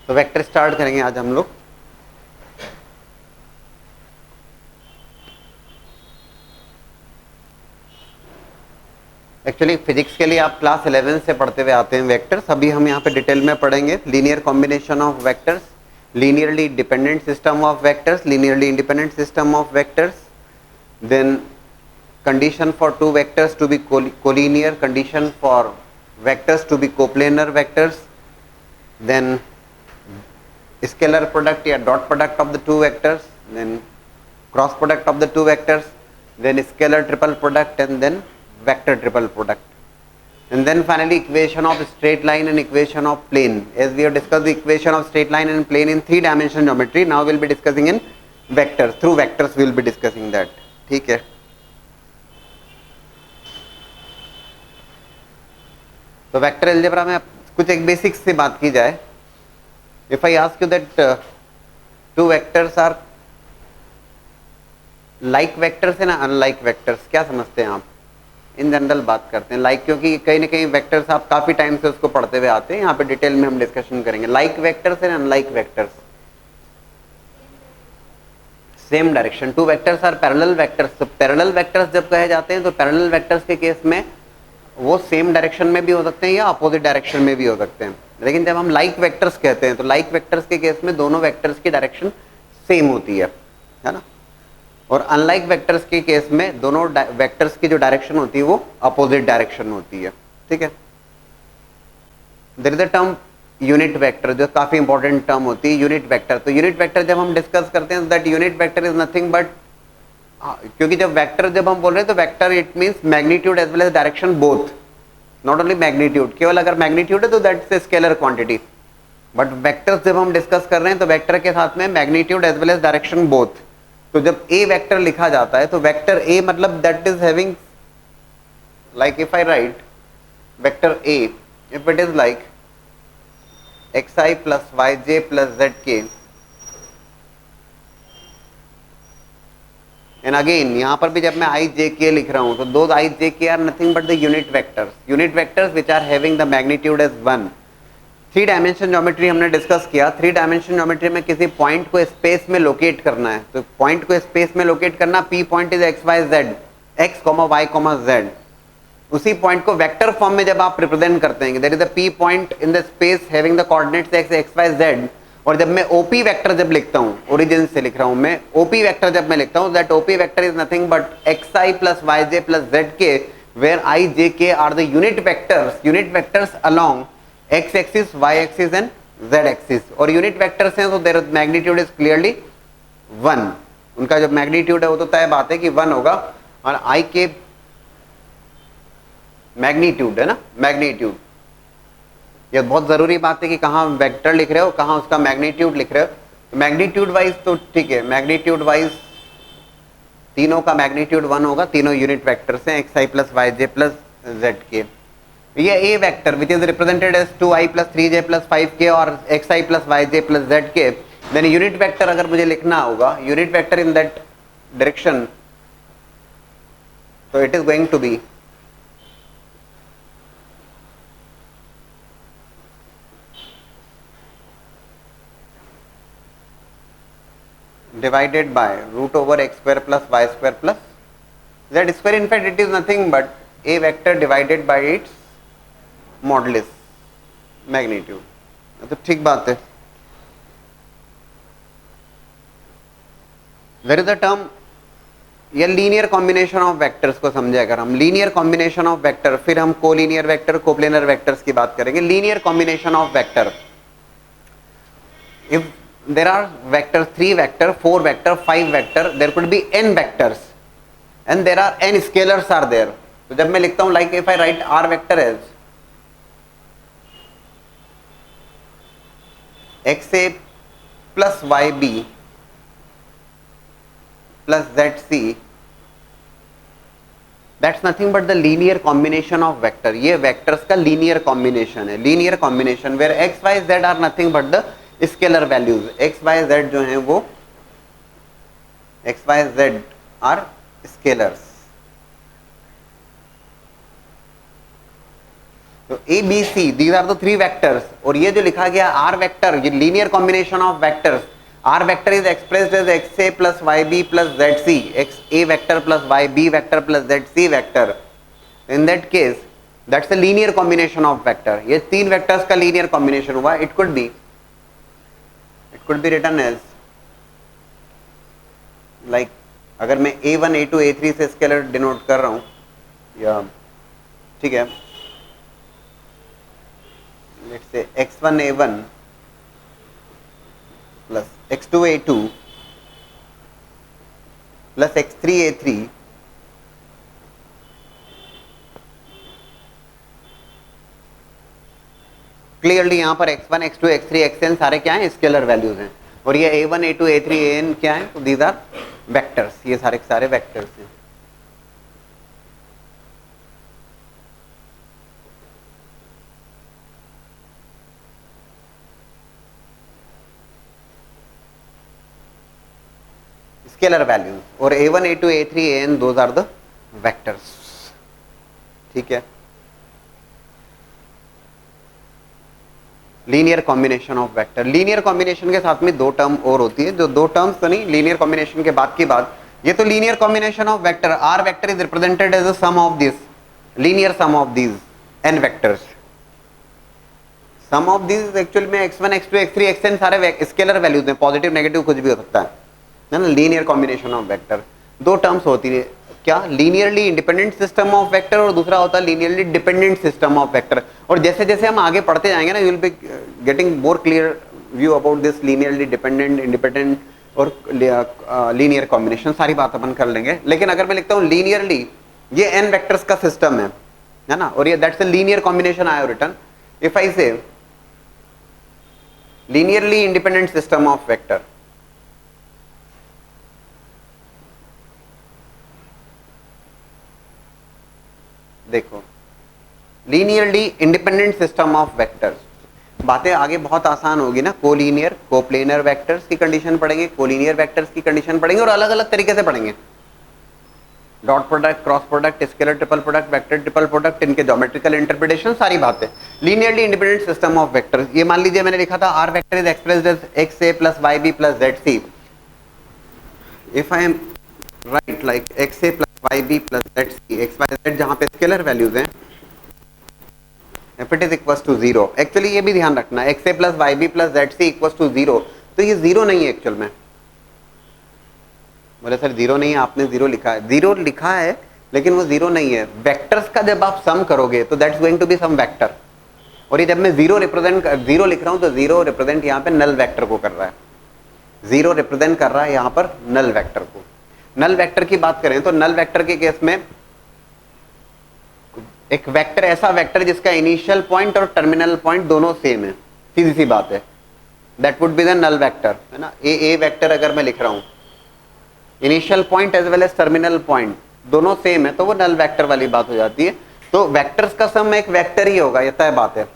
तो vector start करेंगे आज हम लोग। एक्चुअली फिजिक्स के लिए आप क्लास 11 से पढ़ते हुए आते हैं वेक्टर्स। अभी हम यहाँ पे डिटेल में पढ़ेंगे linear combination of vectors, linearly dependent system of vectors, linearly independent system of vectors, then condition for two vectors to be collinear, condition for vectors to be coplanar vectors, then scalar product या dot product of the two vectors, then cross product of the two vectors, then scalar triple product, and then vector triple product, and then finally equation of straight line and equation of plane. As we have discussed the equation of straight line and plane in 3-dimensional geometry, now we will be discussing in vectors. Through vectors we will be discussing that. ठीक है। तो vector algebra में कुछ एक basics से बात की जाए। If I ask you that two vectors are like vectors है ना अनलाइक वेक्टर्स, क्या समझते हैं आप? इन जनरल बात करते हैं लाइक, क्योंकि कहीं ना कहीं वेक्टर्स आप काफी टाइम से उसको पढ़ते हुए आते हैं। यहाँ पे डिटेल में हम डिस्कशन करेंगे like vectors and unlike vectors. Same direction, two vectors are parallel vectors. तो पैरेलल वेक्टर्स जब कहे जाते हैं तो पैरेलल वेक्टर्स के केस में वो सेम डायरेक्शन में भी हो सकते हैं या अपोजिट डायरेक्शन में भी हो सकते हैं। लेकिन जब हम लाइक वेक्टर्स कहते हैं तो लाइक वेक्टर्स के केस में दोनों वेक्टर्स की डायरेक्शन सेम होती है ना। और अनलाइक वेक्टर्स के केस में दोनों वेक्टर्स की जो डायरेक्शन होती है वो अपोजिट डायरेक्शन होती है। ठीक है। There is a term unit vector, जो काफी इंपॉर्टेंट टर्म होती है यूनिट वेक्टर। तो यूनिट वेक्टर जब हम डिस्कस करते हैं that unit vector is nothing but, क्योंकि जब वेक्टर जब हम बोल रहे हैं तो vector it means magnitude as well as direction both, not only magnitude. केवल अगर मैग्नीट्यूड है तो that's a scalar quantity, but vectors जब हम डिस्कस कर रहे हैं तो वेक्टर के साथ में magnitude as well as direction both. तो जब ए वेक्टर लिखा जाता है तो वेक्टर ए मतलब that is having, like if I right vector A, if it is like xi plus yj plus zk, and again यहां पर भी जब मैं आई जे के लिख रहा हूं तो दो i J k are nothing but the unit vectors which are having the magnitude as 1। 3-डायमेंशन ज्योमेट्री हमने डिस्कस किया। 3-डायमेंशन ज्योमेट्री में किसी पॉइंट को स्पेस में लोकेट करना है, तो पॉइंट को स्पेस में लोकेट करना, P point is x y z, x comma y comma z. उसी पॉइंट को वेक्टर फॉर्म में जब आप रिप्रेजेंट करते हैं, there is a P point in the space having the coordinates x x y z, और जब मैं ओपी वेक्टर जब लिखता हूं, ओरिजिन से लिख रहा हूं मैं, ओपी वेक्टर जब मैं लिखता हूं that OP vector is nothing but x i plus y j plus z k, where i J k are the unit vectors along x axis, y axis and z axis. और unit vectors हैं तो there magnitude is clearly 1। उनका जो magnitude है वो तो तय बात है कि 1 होगा। और आई के मैग्नीट्यूड है ना, मैग्नीट्यूड, यह बहुत जरूरी बात है कि कहाँ वेक्टर लिख रहे हो, कहाँ उसका मैग्नीट्यूड लिख रहे हो। मैग्नीट्यूड वाइज तो ठीक है, मैग्नीट्यूड वाइज तीनों का मैग्नीट्यूड 1 होगा, तीनों यूनिट वेक्टर्स हैं x i plus y j plus z k. ये a vector which is represented as 2i plus 3j plus 5k और x i plus y j plus z k, then unit vector अगर मुझे लिखना होगा, unit vector in that direction, तो it is going to be divided by root over x square plus y square plus z square. In fact it is nothing but a vector divided by its modulus magnitude. तो ठीक बात है। there is a term, ये linear combination of vectors को समझे अगर हम, linear combination of vector, फिर हम कोलिनियर वेक्टर, कोप्लेनर वेक्टर्स की बात करेंगे। Linear combination of vector, if there are vectors 3 vector 4 vector 5 vector, there could be n vectors and there are n scalars are there। तो जब मैं लिखता हूं like if I write r vector as xa plus yb plus zc, that's nothing but the linear combination of vector। ये vectors का linear combination है, linear combination where x y z are nothing but the scalar values. X y z जो हैं वो x y z are scalars. तो a B c these are the 3 vectors, और ये जो लिखा गया आर वेक्टर, ये linear combination of vectors, r vector is expressed as x A plus Y B plus z c, x A vector plus Y B vector plus z c vector. In that case that's a linear combination of vector. ये 3 vectors का linear combination हुआ. It could be written as like, अगर मैं a1 a2 a3 से scalar denote कर रहा हूं, या ठीक है, let's say x1 a1 plus x2 a2 plus x3 a3 clearly यहां पर x1 x2 x3 xn सारे क्या हैं, स्केलर वैल्यूज हैं, और ये a1 a2 a3 an क्या है, तो दीज आर वेक्टर्स, ये सारे सारे वेक्टर्स हैं. स्केलर वैल्यूज, और a1 a2 a3 an those are the vectors. ठीक है, linear combination of vector. Linear combination के साथ में 2 टर्म और होती है, जो 2 टर्म्स तो नहीं, लीनियर कॉम्बिनेशन के बाद की बात. ये तो linear combination of vector, R vector is represented as a sum of this, linear sum of these n vectors. Sum of these actual में x1 x2 x3 xn सारे स्केलर वैल्यूज हैं, positive negative कुछ भी हो सकता है ना. Linear combination of vector 2 terms होती है, क्या, linearly independent system of vector, और दूसरा होता है linearly dependent system of vector. और जैसे जैसे हम आगे पढ़ते जाएंगे ना, you will be getting more clear view about this linearly dependent, independent और लीनियर कॉम्बिनेशन. सारी बात अपन कर लेंगे. लेकिन अगर मैं लिखता हूँ लीनियरली, ये n वेक्टर्स का सिस्टम है ना, और ये that's a linear combination I have written. If I say linearly independent system of vector, देखो linearly independent system of vectors, बातें आगे बहुत आसान होगी ना. कोलीनियर कोप्लेनर वेक्टर्स की कंडीशन पढ़ेंगे, कोलीनियर वेक्टर्स की कंडीशन पढ़ेंगे, और अलग अलग तरीके से पढ़ेंगे. Dot product, cross product, scalar triple product, vector triple product, इनके ज्योमेट्रिकल इंटरप्रिटेशन, सारी बातें. Linearly independent system of vectors, ये मान लीजिए मैंने लिखा था R vector is expressed as x A plus Y B plus z c. If I am write like x A plus Y B plus z c, x y z जहां पे scalar values हैं, if it is equals to 0, actually ये भी ध्यान रखना, x A plus Y B plus z C equals to 0, तो ये 0 नहीं है एक्चुअल में. बोले सर 0 नहीं है, आपने 0 लिखा है. 0 लिखा है लेकिन वो 0 नहीं है. वेक्टर्स का जब आप सम करोगे तो that's going to be sum vector, और ये जब मैं 0 लिख रहा हूं तो 0 रिप्रेजेंट यहाँ पे नल वेक्टर को कर रहा है. 0 रिप्रेजेंट कर रहा है यहाँ पर नल वेक्टर को. नल वेक्टर की बात करें तो नल वेक्टर के केस में एक वेक्टर ऐसा वेक्टर जिसका इनिशियल पॉइंट और टर्मिनल पॉइंट दोनों सेम है, सीधी सी बात है, that would be the null vector, है ना. ए वेक्टर अगर मैं लिख रहा हूं, initial point as well as terminal point दोनों सेम है, तो वो नल वेक्टर वाली बात हो जाती है. तो वेक्टर्स का सम एक वेक्टर ही होगा, ये तय बात है.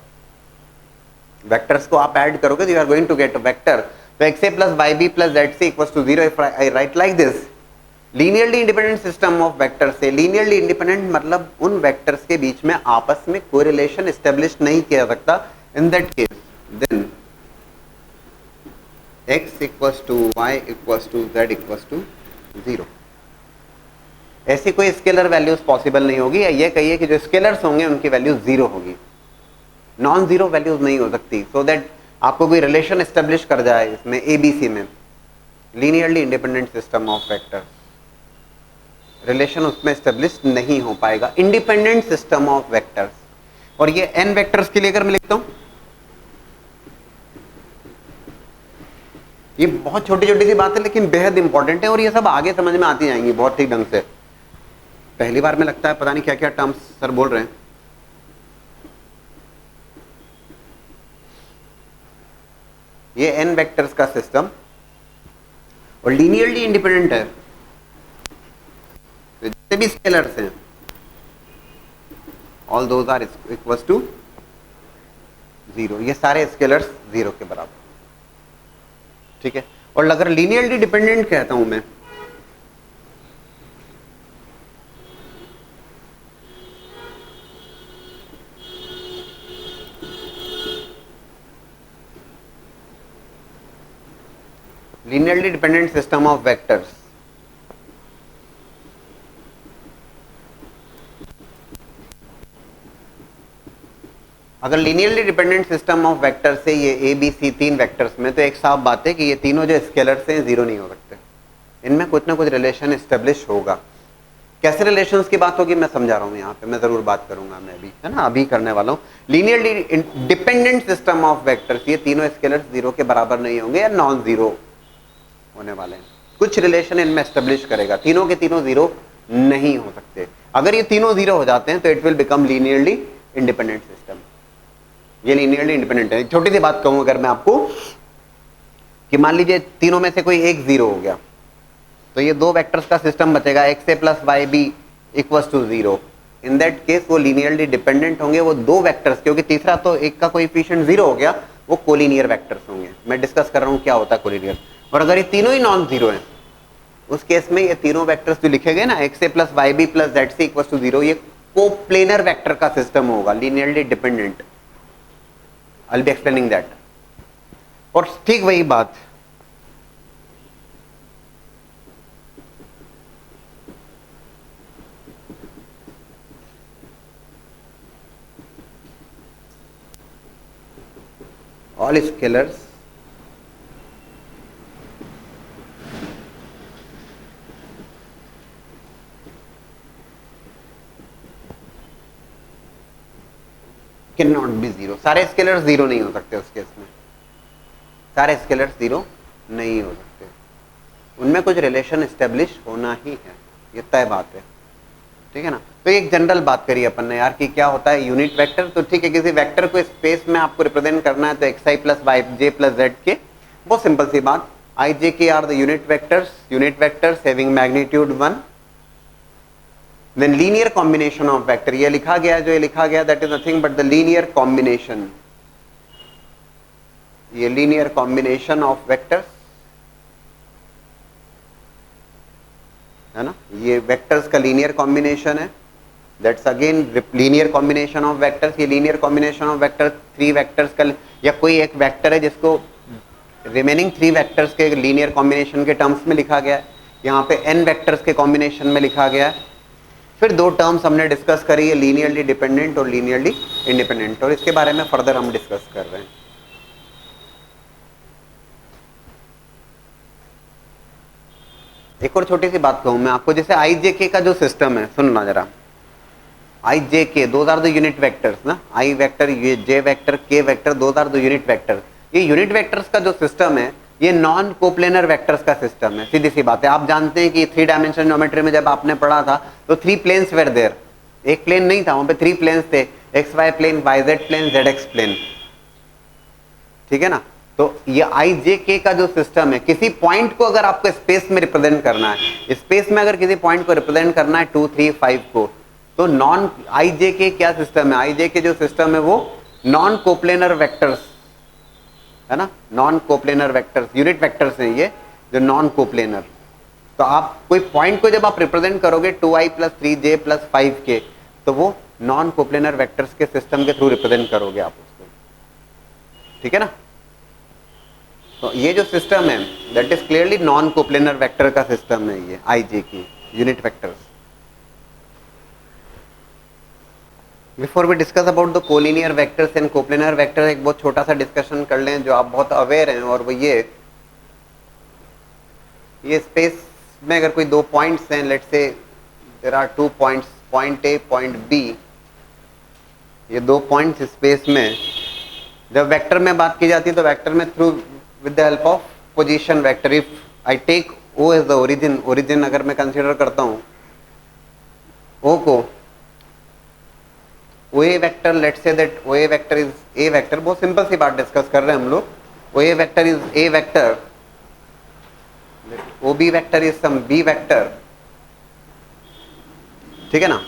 वेक्टर्स को आप ऐड करोगे तो you are going to get a vector. तो x A plus Y B plus z C equals to 0. If I right like this, linearly independent system of vectors से, लीनियरली इंडिपेंडेंट मतलब उन vectors के बीच में आपस में कोई रिलेशन एस्टेब्लिश नहीं किया सकता. In that case then x equals to y equals to z equals to 0. ऐसी कोई स्केलर वैल्यूज पॉसिबल नहीं होगी, या ये कहिए कि जो स्केलर्स होंगे उनकी वैल्यू 0 होगी, नॉन जीरो वैल्यूज नहीं हो सकती. सो दैट आपको कोई रिलेशन एस्टेब्लिश कर जाए इसमें एबीसी में, linearly independent system of vectors, relation उसमें एस्टेब्लिश नहीं हो पाएगा. इंडिपेंडेंट सिस्टम ऑफ वेक्टर्स, और ये n वेक्टर्स के लिए अगर मैं लिखता हूं, ये बहुत छोटी छोटी सी बात है लेकिन बेहद इंपॉर्टेंट है, और ये सब आगे समझ में आती जाएंगी बहुत ठीक ढंग से. पहली बार में लगता है पता नहीं क्या क्या टर्म्स सर बोल रहे हैं. ये n वेक्टर्स का सिस्टम और लीनियरली इंडिपेंडेंट है, तो जितने भी स्केलर्स हैं all those are equals to 0. ये सारे स्केलर्स 0 के बराबर, ठीक है. और अगर लीनियरली डिपेंडेंट कहता हूं मैं, linearly dependent system of vectors. अगर linearly dependent system of vector से ये ए बी सी तीन वेक्टर्स में, तो एक साफ बात है कि ये तीनों जो स्केलर्स हैं जीरो नहीं हो सकते, इनमें कुछ ना कुछ रिलेशन एस्टेब्लिश होगा। कैसे रिलेशंस की बात होगी मैं समझा रहा हूँ यहाँ पे, मैं जरूर बात करूंगा, मैं भी है ना अभी करने वाला हूँ। Linearly dependent system of vectors, ये तीनों स्केलर्स जीरो के बराबर नहीं होंगे या नॉन जीरो होने वाले हैं, कुछ रिलेशन इनमें एस्टेब्लिश करेगा, तीनों के तीनों जीरो नहीं हो सकते। अगर ये तीनों जीरो हो जाते हैं तो it will become linearly independent system, ये लीनियरली इंडिपेंडेंट है। छोटी सी बात कहूं अगर मैं आपको कि मान लीजिए तीनों में से कोई एक जीरो हो गया, तो ये दो वेक्टर्स का सिस्टम बचेगा, x A plus Y b equals to zero. In that case वो लीनियरली डिपेंडेंट होंगे, वो दो वेक्टर्स, क्योंकि तीसरा तो एक का कोएफिशिएंट जीरो हो गया, वो कोलिनियर वेक्टर्स होंगे। मैं डिस्कस कर रहा हूं क्या होता है कोलिनियर। और अगर ये तीनों ही नॉन जीरो हैं, उस केस में ये तीनों वेक्टर्स जो लिखे गए ना, x A plus Y B plus z C equals to zero, ये कोप्लेनर वेक्टर का सिस्टम होगा, linearly dependent. I'll be explaining that। और ठीक वही बात all scalars can not be zero. सारे स्केलर्स जीरो नहीं हो सकते उस केस में, सारे स्केलर्स जीरो नहीं हो सकते, उनमें कुछ रिलेशन एस्टेब्लिश होना ही है, ये तय बात है, ठीक है ना। तो एक जनरल बात करी अपन ने यार कि क्या होता है यूनिट वेक्टर। तो ठीक है, किसी वेक्टर को स्पेस में आपको रिप्रेजेंट करना है तो x i plus y j plus z k, बहुत सिंपल सी बात, i J k are the unit vectors having magnitude 1, then linear combination of vector, ये लिखा गया, जो ये लिखा गया that is nothing but the linear combination, ये linear combination of vectors है ना, ये वेक्टर्स का लीनियर कॉम्बिनेशन है, that's again linear combination of vectors. ये linear combination of vector three vectors का, या कोई एक वेक्टर है जिसको रिमेनिंग थ्री वेक्टर्स के लीनियर कॉम्बिनेशन के टर्म्स में लिखा गया है, यहाँ पे n वेक्टर्स के कॉम्बिनेशन में लिखा गया है। फिर दो टर्म्स हमने डिस्कस करी है, लीनियरली डिपेंडेंट और लीनियरली इंडिपेंडेंट, और इसके बारे में फर्दर हम डिस्कस कर रहे हैं। एक और छोटी सी बात कहूं मैं आपको, जैसे आई जे के का जो सिस्टम है, सुनना जरा, i J k those are the unit vectors ना, आई वेक्टर, ये j vector, k vector, those are the unit vector. ये यूनिट वेक्टर्स का जो सिस्टम है, ये नॉन कोप्लेनर वेक्टर्स का सिस्टम है, सीधी सी बात है। आप जानते हैं कि थ्री डायमेंशन ज्योमेट्री में जब आपने पढ़ा था तो थ्री प्लेन्स वेर देयर, एक प्लेन नहीं था, वहां पे थ्री प्लेन्स थे, x y plane, y z plane, z x plane, ठीक है ना। तो ये आई जे के का जो सिस्टम है, किसी पॉइंट को अगर आपको स्पेस में रिप्रेजेंट करना है, स्पेस में अगर किसी पॉइंट को रिप्रेजेंट करना है 2 3 5 को, तो नॉन आई जे के क्या सिस्टम है, आई जे के जो सिस्टम है वो नॉन कोप्लेनर वेक्टर्स है ना, non coplanar vectors, unit vectors हैं ये जो नॉन कोप्लेनर। तो आप कोई पॉइंट को जब आप रिप्रेजेंट करोगे 2i plus 3j plus 5k, तो वो नॉन कोप्लेनर वेक्टर्स के सिस्टम के थ्रू रिप्रेजेंट करोगे आप उसको, ठीक है ना। तो ये जो सिस्टम है that is clearly non coplanar vector का सिस्टम है, ये i j k unit vectors. Before we discuss about the collinear vectors and coplanar vector, एक बहुत छोटा सा डिस्कशन कर लें जो आप बहुत अवेयर हैं, और वो ये स्पेस में अगर कोई दो पॉइंट्स हैं, let's say there are 2 points, point A point B, ये दो पॉइंट्स स्पेस में जब वेक्टर में बात की जाती है तो वेक्टर में through with the help of position vector, if I take o as the origin अगर मैं कंसीडर करता हूं ओ को, o A vector, let's say that o A vector is a vector, बहुत सिंपल सी बात डिस्कस कर रहे हैं हम लोग, o A vector is a vector, o B vector is some b vector, ठीक है ना।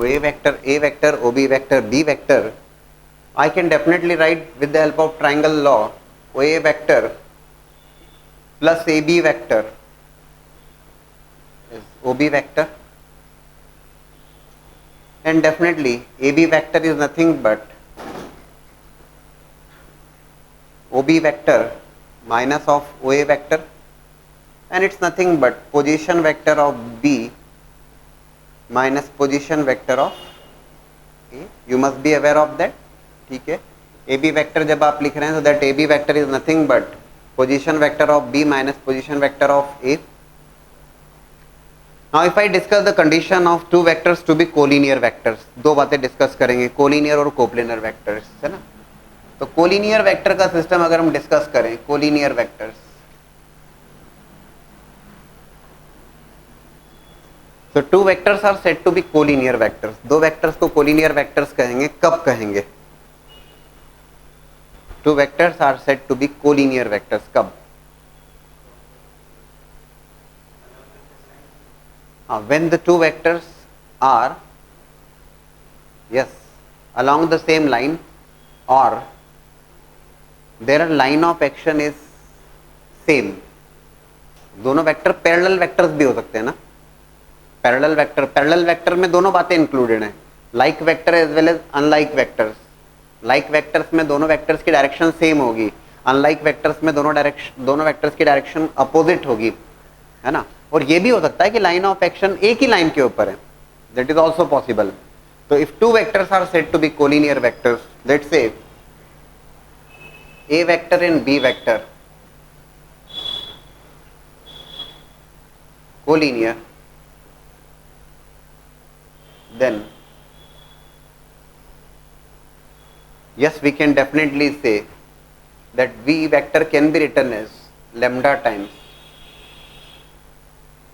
A vector, OB vector, B vector, I can definitely write with the help of triangle law, OA vector plus AB vector is OB vector and definitely AB vector is nothing but OB vector minus of OA vector, and it's nothing but position vector of B minus position vector of A. You must be aware of that. ठीक है, AB vector जब आप लिख रहे हैं, so that AB vector is nothing but position vector of B minus position vector of A. Now if I discuss the condition of two vectors to be collinear vectors, दो बातें discuss करेंगे, collinear और coplanar vectors, है ना. तो collinear vector का system अगर हम डिस्कस करें, कोलिनियर वेक्टर्स, तो two vectors are said to be collinear vectors. दो वेक्टर्स को कोलिनियर वेक्टर्स कहेंगे. कब कहेंगे? Two vectors are said to be collinear vectors. कब? when the two vectors are, yes, along the same line, or their line of action is same. दोनों vector parallel vectors भी हो सकते हैं ना. पैरेलल वेक्टर में दोनों बातें इंक्लूडेड हैं, like vector as well as unlike vectors. Like vectors में दोनों वेक्टर्स की डायरेक्शन सेम होगी, अनलाइक वेक्टर्स में दोनों वेक्टर्स की डायरेक्शन अपोजिट होगी, है ना. और ये भी हो सकता है कि लाइन ऑफ एक्शन एक ही लाइन के ऊपर है, दैट इज ऑल्सो पॉसिबल. तो if two vectors are said to be collinear vectors, let's say A vector and B vector collinear, then yes, we can definitely say that V vector can be written as lambda times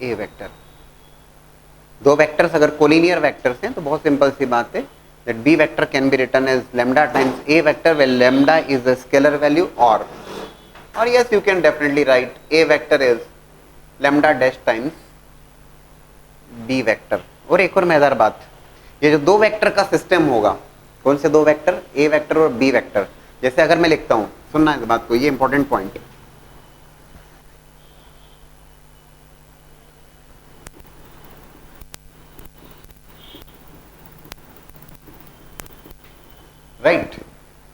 A vector. दो vectors अगर collinear vectors हैं तो बहुत simple सी बात है, that B vector can be written as lambda times A vector, where lambda is a scalar value, or yes, you can definitely write A vector as lambda dash times B vector. और एक और मजेदार बात, ये जो दो vector का system होगा, कौन से दो वेक्टर? A वेक्टर और B वेक्टर. जैसे अगर मैं लिखता हूं, सुनना इस बात को, ये इंपॉर्टेंट पॉइंट है. राइट,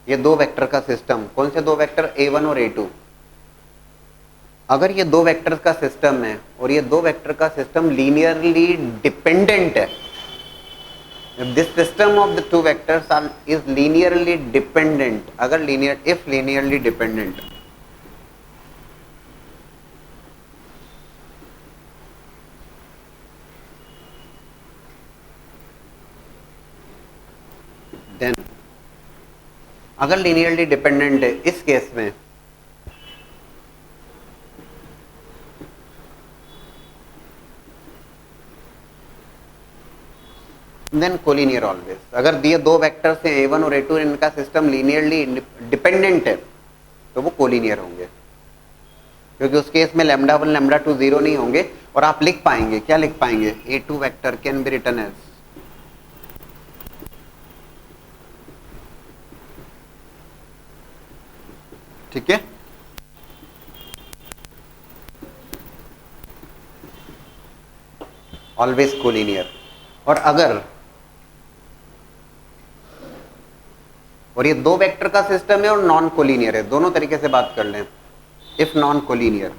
ये दो वेक्टर का सिस्टम, कौन से दो वेक्टर? A1 और A2. अगर ये दो वेक्टर्स का सिस्टम है और ये दो वेक्टर का सिस्टम लीनियरली डिपेंडेंट है, this system of the two vectors are is linearly dependent. अगर लीनियरली डिपेंडेंट, देन अगर लीनियरली डिपेंडेंट है इस केस में, देन कोलिनियर ऑलवेज. अगर दिए दो वेक्टर्स हैं A1 और A2, इनका सिस्टम लीनियरली डिपेंडेंट है तो वो कोलिनियर होंगे, क्योंकि उस केस में λ1 λ2 जीरो नहीं होंगे. और आप लिख पाएंगे, क्या लिख पाएंगे? A2 vector can be written as ठीक है, ऑलवेज कोलिनियर. और ये दो वेक्टर का सिस्टम है और नॉन कोलिनियर है, दोनों तरीके से बात कर लें. If non collinear,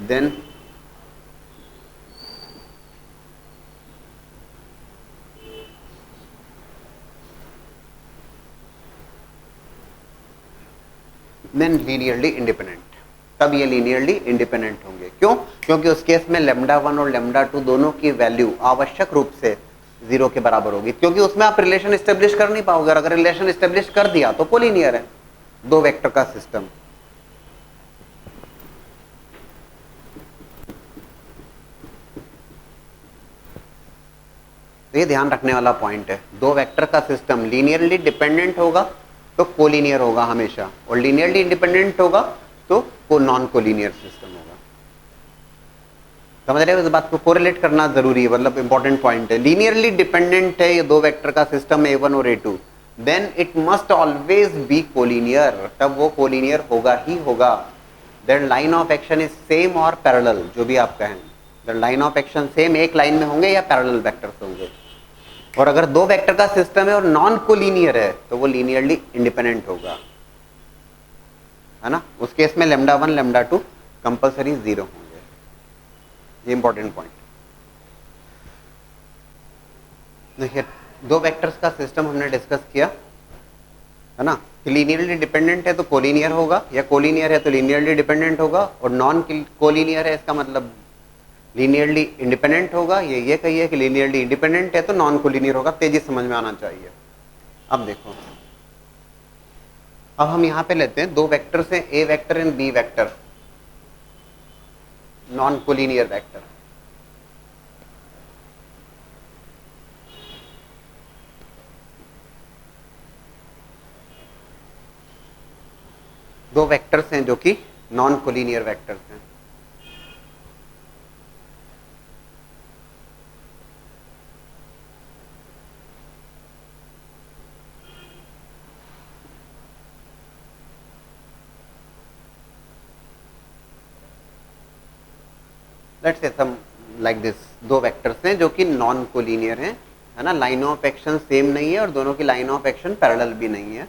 then linearly independent. तब ये लीनियरली इंडिपेंडेंट होंगे. क्यों? क्योंकि उस केस में λ1 और λ2 दोनों की वैल्यू आवश्यक रूप से जीरो के बराबर होगी, क्योंकि उसमें आप रिलेशन स्टेब्लिश कर नहीं पाओगे. अगर रिलेशन स्टेब्लिश कर दिया तो कोलिनियर है दो वेक्टर का सिस्टम. ये ध्यान रखने वाला पॉइंट है. दो वेक्टर का सिस्टम लीनियरली डिपेंडेंट होगा तो कोलिनियर होगा हमेशा, और लीनियरली इंडिपेंडेंट होगा तो नॉन कोलिनियर सिस्टम होगा. समझ रहे हो? इस बात को कोरिलेट करना जरूरी है, मतलब इंपॉर्टेंट पॉइंट है. लीनियरली डिपेंडेंट है ये दो वेक्टर का सिस्टम A1 और A2, then it must always be collinear. तब वो कोलिनियर होगा ही होगा. Their line of action is same और पैरेलल, जो भी आप कहें, their line of action same, एक लाइन में होंगे या पैरेलल वेक्टर्स होंगे। और अगर दो वेक्टर का सिस्टम है और नॉन कोलिनियर है तो वो लीनियरली इंडिपेंडेंट होगा, है ना। उस केस में लैम्डा 1 लैम्डा 2 कंपल्सरी 0 होंगे। ये इंपॉर्टेंट पॉइंट। देखिए दो वेक्टर्स का सिस्टम हमने डिस्कस किया, है ना, कि लीनियरली डिपेंडेंट है तो कोलिनियर होगा, या कोलिनियर है तो लीनियरली डिपेंडेंट होगा, और नॉन कोलिनियर है इसका मतलब लीनियरली इंडिपेंडेंट होगा। ये कहिए कि लीनियरली इंडिपेंडेंट है तो नॉन कोलिनियर होगा। तेजी समझ में आना चाहिए। अब देखो, अब हम यहां पे लेते हैं दो वेक्टर्स हैं, a vector and B vector, non collinear vector. दो वेक्टर्स हैं जो कि नॉन कोलिनियर वेक्टर्स हैं। Let's say some like this, दो वेक्टर्स हैं जो कि नॉन कोलिनियर हैं, है ना, लाइन ऑफ एक्शन सेम नहीं है और दोनों की लाइन ऑफ एक्शन पैरेलल भी नहीं है,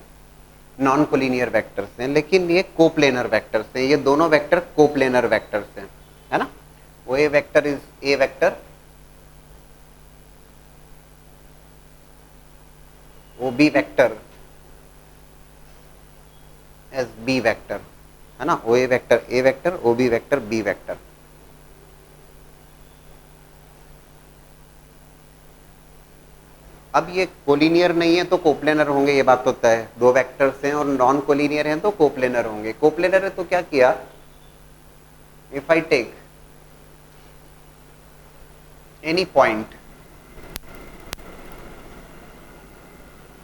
नॉन कोलिनियर वेक्टर्स हैं, लेकिन ये कोप्लेनर वेक्टर्स हैं। ये दोनों वेक्टर कोप्लेनर वेक्टर्स हैं, है ना। वो ए वेक्टर इज ए वेक्टर, वो b vector as b vector, है ना। ओ ए वेक्टर ए vector, o B vector B vector. अब ये कोलिनियर नहीं है तो कोप्लेनर होंगे, ये बात तो तय है। दो वेक्टर्स हैं और नॉन कोलिनियर हैं तो कोप्लेनर होंगे। कोप्लेनर है तो क्या किया, if I take any point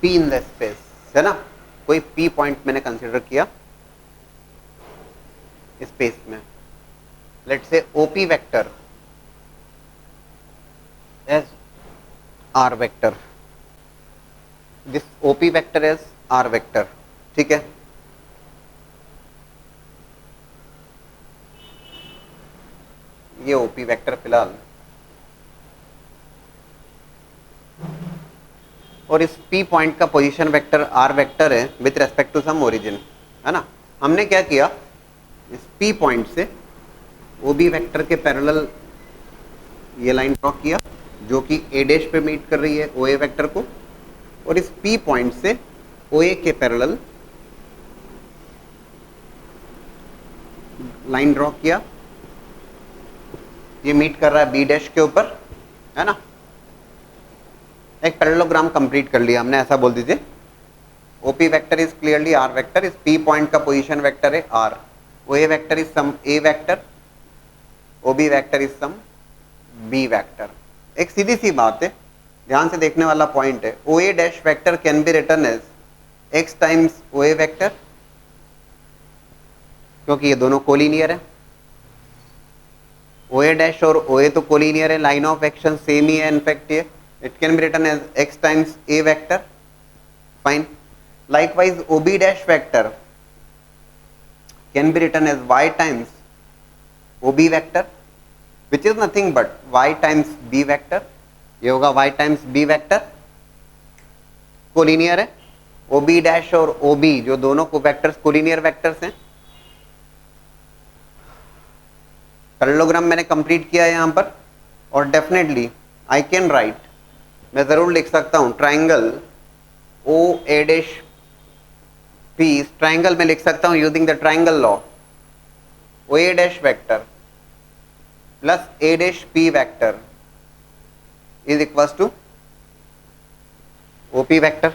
P in the space, है ना, कोई P पॉइंट मैंने कंसीडर किया स्पेस में, let's say OP vector as R vector, this OP vector as R vector, ठीक है। ये OP वेक्टर फिलहाल, और इस P पॉइंट का पोजीशन वेक्टर R वेक्टर है with respect to some origin, है ना। हमने क्या किया, इस P पॉइंट से OB वेक्टर के पैरेलल ये लाइन ड्रॉ किया जो कि A डैश पे मीट कर रही है OA वेक्टर को, और इस P पॉइंट से OA के पैरेलल लाइन ड्रॉ किया, ये मीट कर रहा है B डैश के ऊपर, है ना। एक पैरेललोग्राम कंप्लीट कर लिया हमने, ऐसा बोल दीजिए। OP vector is clearly R vector, इस P पॉइंट का पोजीशन वेक्टर है R, OA vector is some A vector, OB vector is some B vector. एक सीधी सी बात है, ध्यान से देखने वाला पॉइंट है। OA dash vector can be written as X times OA vector, क्योंकि ये दोनों कोलिनियर है। OA डैश और OA तो कोलिनियर है, लाइन ऑफ एक्शन सेम ही है इनफैक्ट, ये it can be written as X times A vector, fine. Likewise OB dash vector can be written as Y times OB vector, which is nothing but Y times B vector। ये होगा Y times B vector, collinear है। OB dash और OB जो दोनों को vectors collinear vectors हैं। Parallelogram मैंने complete किया है यहाँ पर, और डेफिनेटली आई कैन राइट, मैं जरूर लिख सकता हूं, triangle OA dash P, triangle में लिख सकता हूं using the triangle law, OA dash vector plus A dash P vector is equals to OP vector,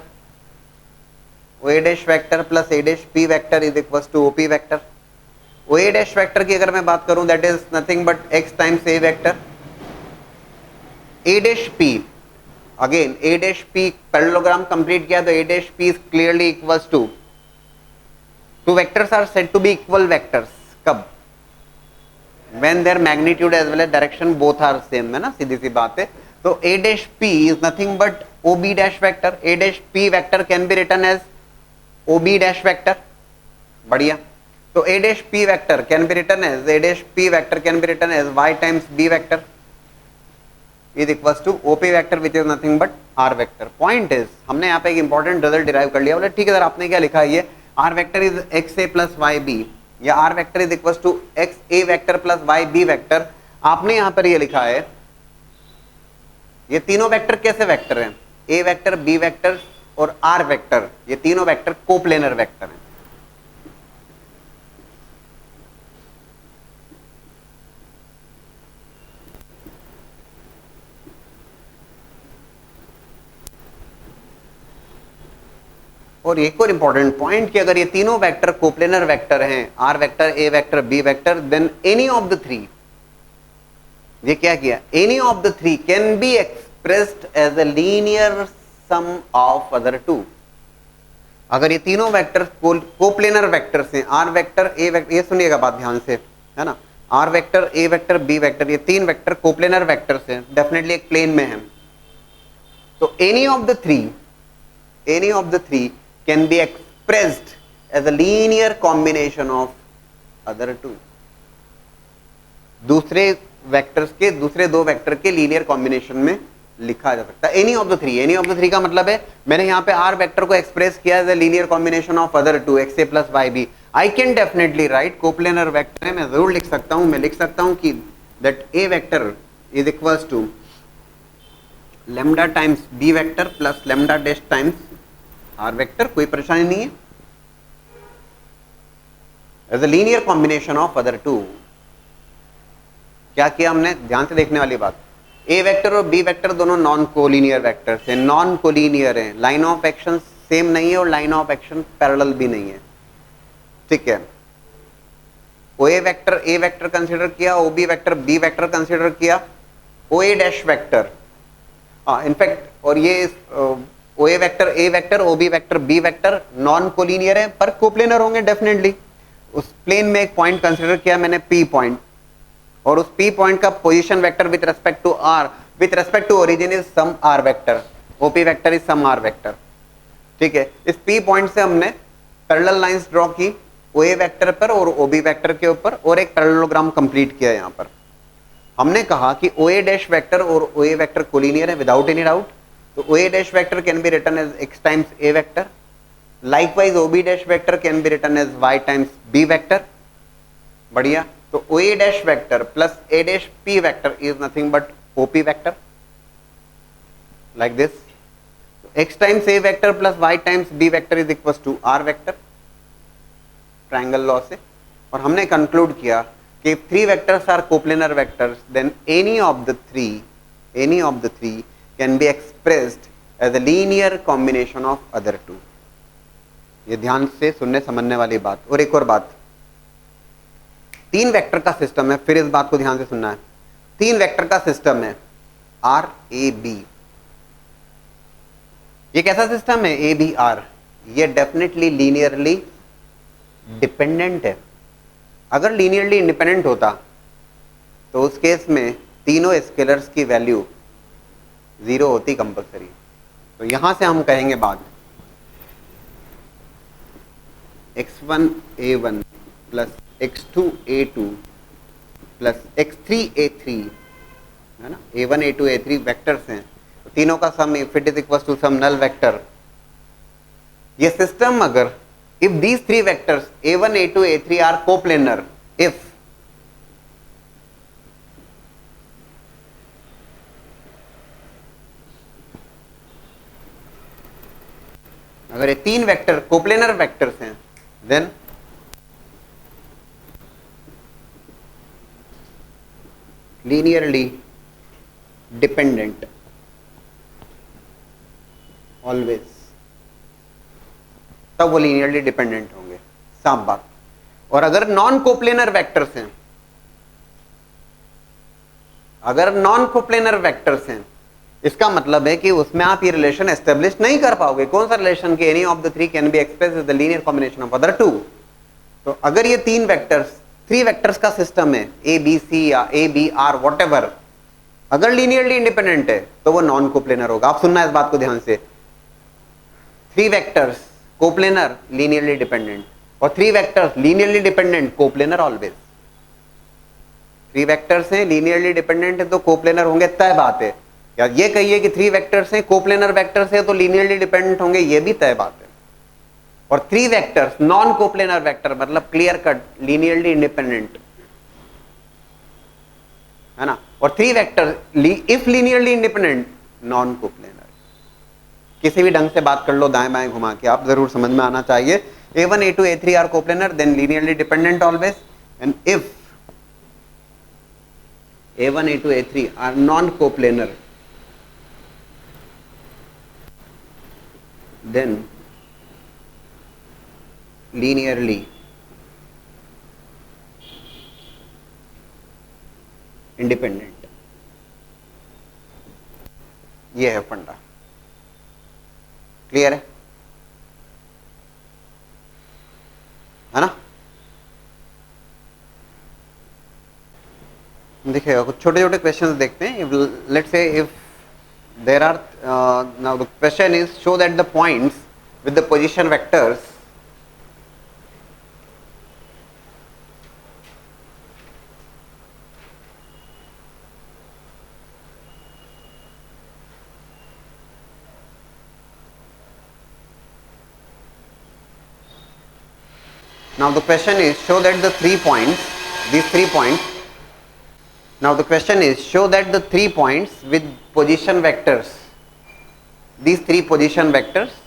OA dash vector plus A dash P vector is equals to OP vector. OA dash vector की अगर मैं बात करूं, that is nothing but X times A vector, A dash P, again A dash P parallelogram complete किया तो A dash P is clearly equals to, two vectors are said to be equal vectors कब, when their magnitude as well as direction both are same, है ना, सीधी सी बात है। तो A dash P is nothing but OB dash vector, A dash P vector can be written as OB dash vector, बढ़िया। तो a dash p vector can be written as a dash p vector can be written as y times b vector is equals to op vector which is nothing but r vector. Point is हमने यहाँ पे एक important result derive कर लिया. बोले ठीक है sir आपने क्या लिखा है ये r vector is X A plus Y B या r vector is equal to X A vector plus Y B vector. आपने यहाँ पर ये लिखा है ये तीनों वेक्टर कैसे वेक्टर हैं, a वेक्टर b वेक्टर और r वेक्टर, ये तीनों वेक्टर कोप्लेनर वेक्टर हैं. और एक और इंपॉर्टेंट पॉइंट कि अगर ये तीनों वेक्टर कोप्लेनर वेक्टर हैं, R vector, A vector, B vector, then any of the three, ये क्या किया, any of the three can be expressed as a linear sum of other two. अगर ये तीनों वेक्टर कोप्लेनर वेक्टर्स हैं, R vector, ए vector, ये सुनिएगा बात ध्यान से, है ना, आर वेक्टर, ए वेक्टर, बी वेक्टर, ये तीन वेक्टर कोप्लेनर वेक्टर्स हैं, डेफिनेटली एक प्लेन में हैं. तो any of the three can be expressed as a linear combination of other two. दूसरे वेक्टर्स के दूसरे दो वेक्टर के लीनियर कॉम्बिनेशन में लिखा जा सकता है. Any of the three, any of the three का मतलब है मैंने यहाँ पे आर वेक्टर को एक्सप्रेस किया as a linear combination of other two X A plus Y B. I can definitely write coplanar vector है, मैं जरूर लिख सकता हूँ, मैं लिख सकता हूँ कि that A vector is equals to lambda times B vector plus lambda dash times R vector. कोई परेशानी नहीं है. As a linear combination of other two. क्या किया हमने, ध्यान से देखने वाली बात, ए वेक्टर और बी वेक्टर दोनों नॉन कोलिनियर वेक्टर्स हैं, नॉन कोलिनियर हैं, लाइन ऑफ एक्शन सेम नहीं है और लाइन ऑफ एक्शन पैरेलल भी नहीं है. ठीक है, ओ ए वेक्टर ए वेक्टर कंसिडर किया, o B vector B vector consider किया, o a dash vector in fact, और ये ओ ए वेक्टर ए vector, o B vector B vector non collinear है पर कोप्लेनर होंगे डेफिनेटली. उस प्लेन में एक पॉइंट कंसिडर किया मैंने पी पॉइंट, और उस पी पॉइंट का position vector with respect to R, with respect to origin is some R vector, OP vector is some R vector. ठीक है, इस पी पॉइंट से हमने पैरेलल लाइंस ड्रॉ की ओ ए वेक्टर पर और ओ बी वेक्टर के ऊपर, और एक पैरेललोग्राम कंप्लीट किया. यहाँ पर हमने कहा कि ओ ए डैश वेक्टर और ओ ए वेक्टर कोलिनियर है विदाउट एनी डाउट. तो o a dash vector can be written as x times a vector. Likewise O b dash vector can be written as y times B vector. बढ़िया. तो o a dash vector plus a dash p vector is nothing but o p vector, like this. X times a vector plus y times B vector is equal to are vector, triangle law से. और हमने conclude किया कि if three vectors are coplanar vectors, then any of the three can be expressed as a linear combination of other two. ये ध्यान से सुनने समझने वाली बात. और एक और बात, तीन वेक्टर का सिस्टम है, फिर इस बात को ध्यान से सुनना है. तीन वेक्टर का सिस्टम है आर ए बी. ये कैसा सिस्टम है ए बी आर? ये डेफिनेटली लीनियरली डिपेंडेंट है. अगर लीनियरली इंडिपेंडेंट होता तो उस केस में तीनों स्केलर्स की वैल्यू जीरो होती कंपलसरी. तो यहां से हम कहेंगे बाद x1 a1 plus x2 a2 plus x3 a3, है ना, a1 a2 a3 वेक्टर्स हैं, तो तीनों का sum if it is equal to some null vector. ये सिस्टम अगर if these three vectors a1 a2 a3 are coplanar, if अगर ये तीन वेक्टर कोप्लेनर वेक्टर्स हैं, देन लीनियरली डिपेंडेंट ऑलवेज, तब वो लीनियरली डिपेंडेंट होंगे. साफ बात. और अगर नॉन कोप्लेनर वेक्टर्स हैं, अगर नॉन कोप्लेनर वेक्टर्स हैं, इसका मतलब है कि उसमें आप ये रिलेशन एस्टेब्लिश नहीं कर पाओगे. कौन सा रिलेशन? कि any of the three can be expressed as the linear combination of other two. तो अगर ये तीन वेक्टर्स, थ्री वेक्टर्स का सिस्टम है ए बी सी या ए बी आर व्हाटएवर, अगर लीनियरली इंडिपेंडेंट है तो वो नॉन कोप्लेनर होगा. आप सुनना इस बात को ध्यान से. Three vectors coplanar linearly dependent, और 3 vectors linearly dependent, coplanar always. 3 vectors हैं लीनियरली डिपेंडेंट है तो कोप्लेनर होंगे, तय बात है। या ये कहिए कि 3 वेक्टर्स हैं कोप्लेनर वेक्टर्स है तो लीनियरली डिपेंडेंट होंगे, ये भी तय बात है। और 3 वेक्टर्स नॉन कोप्लेनर वेक्टर मतलब क्लियर कट लीनियरली इंडिपेंडेंट है ना। और 3 vector if linearly independent non coplanar. किसी भी ढंग से बात कर लो दाएं बाएं घुमा के, आप जरूर समझ में आना चाहिए। A1 A2 A3 are coplanar then linearly dependent always, and if A1 A2 A3 are non coplanar then linearly independent। ये है फंडा, क्लियर है ना। देखिएगा कुछ छोटे छोटे क्वेश्चंस देखते हैं। Let's say if there are now the question is show that the points with the position vectors now the question is show that the 3 points, these 3 points, now the question is show that the 3 points with position vectors, these 3 position vectors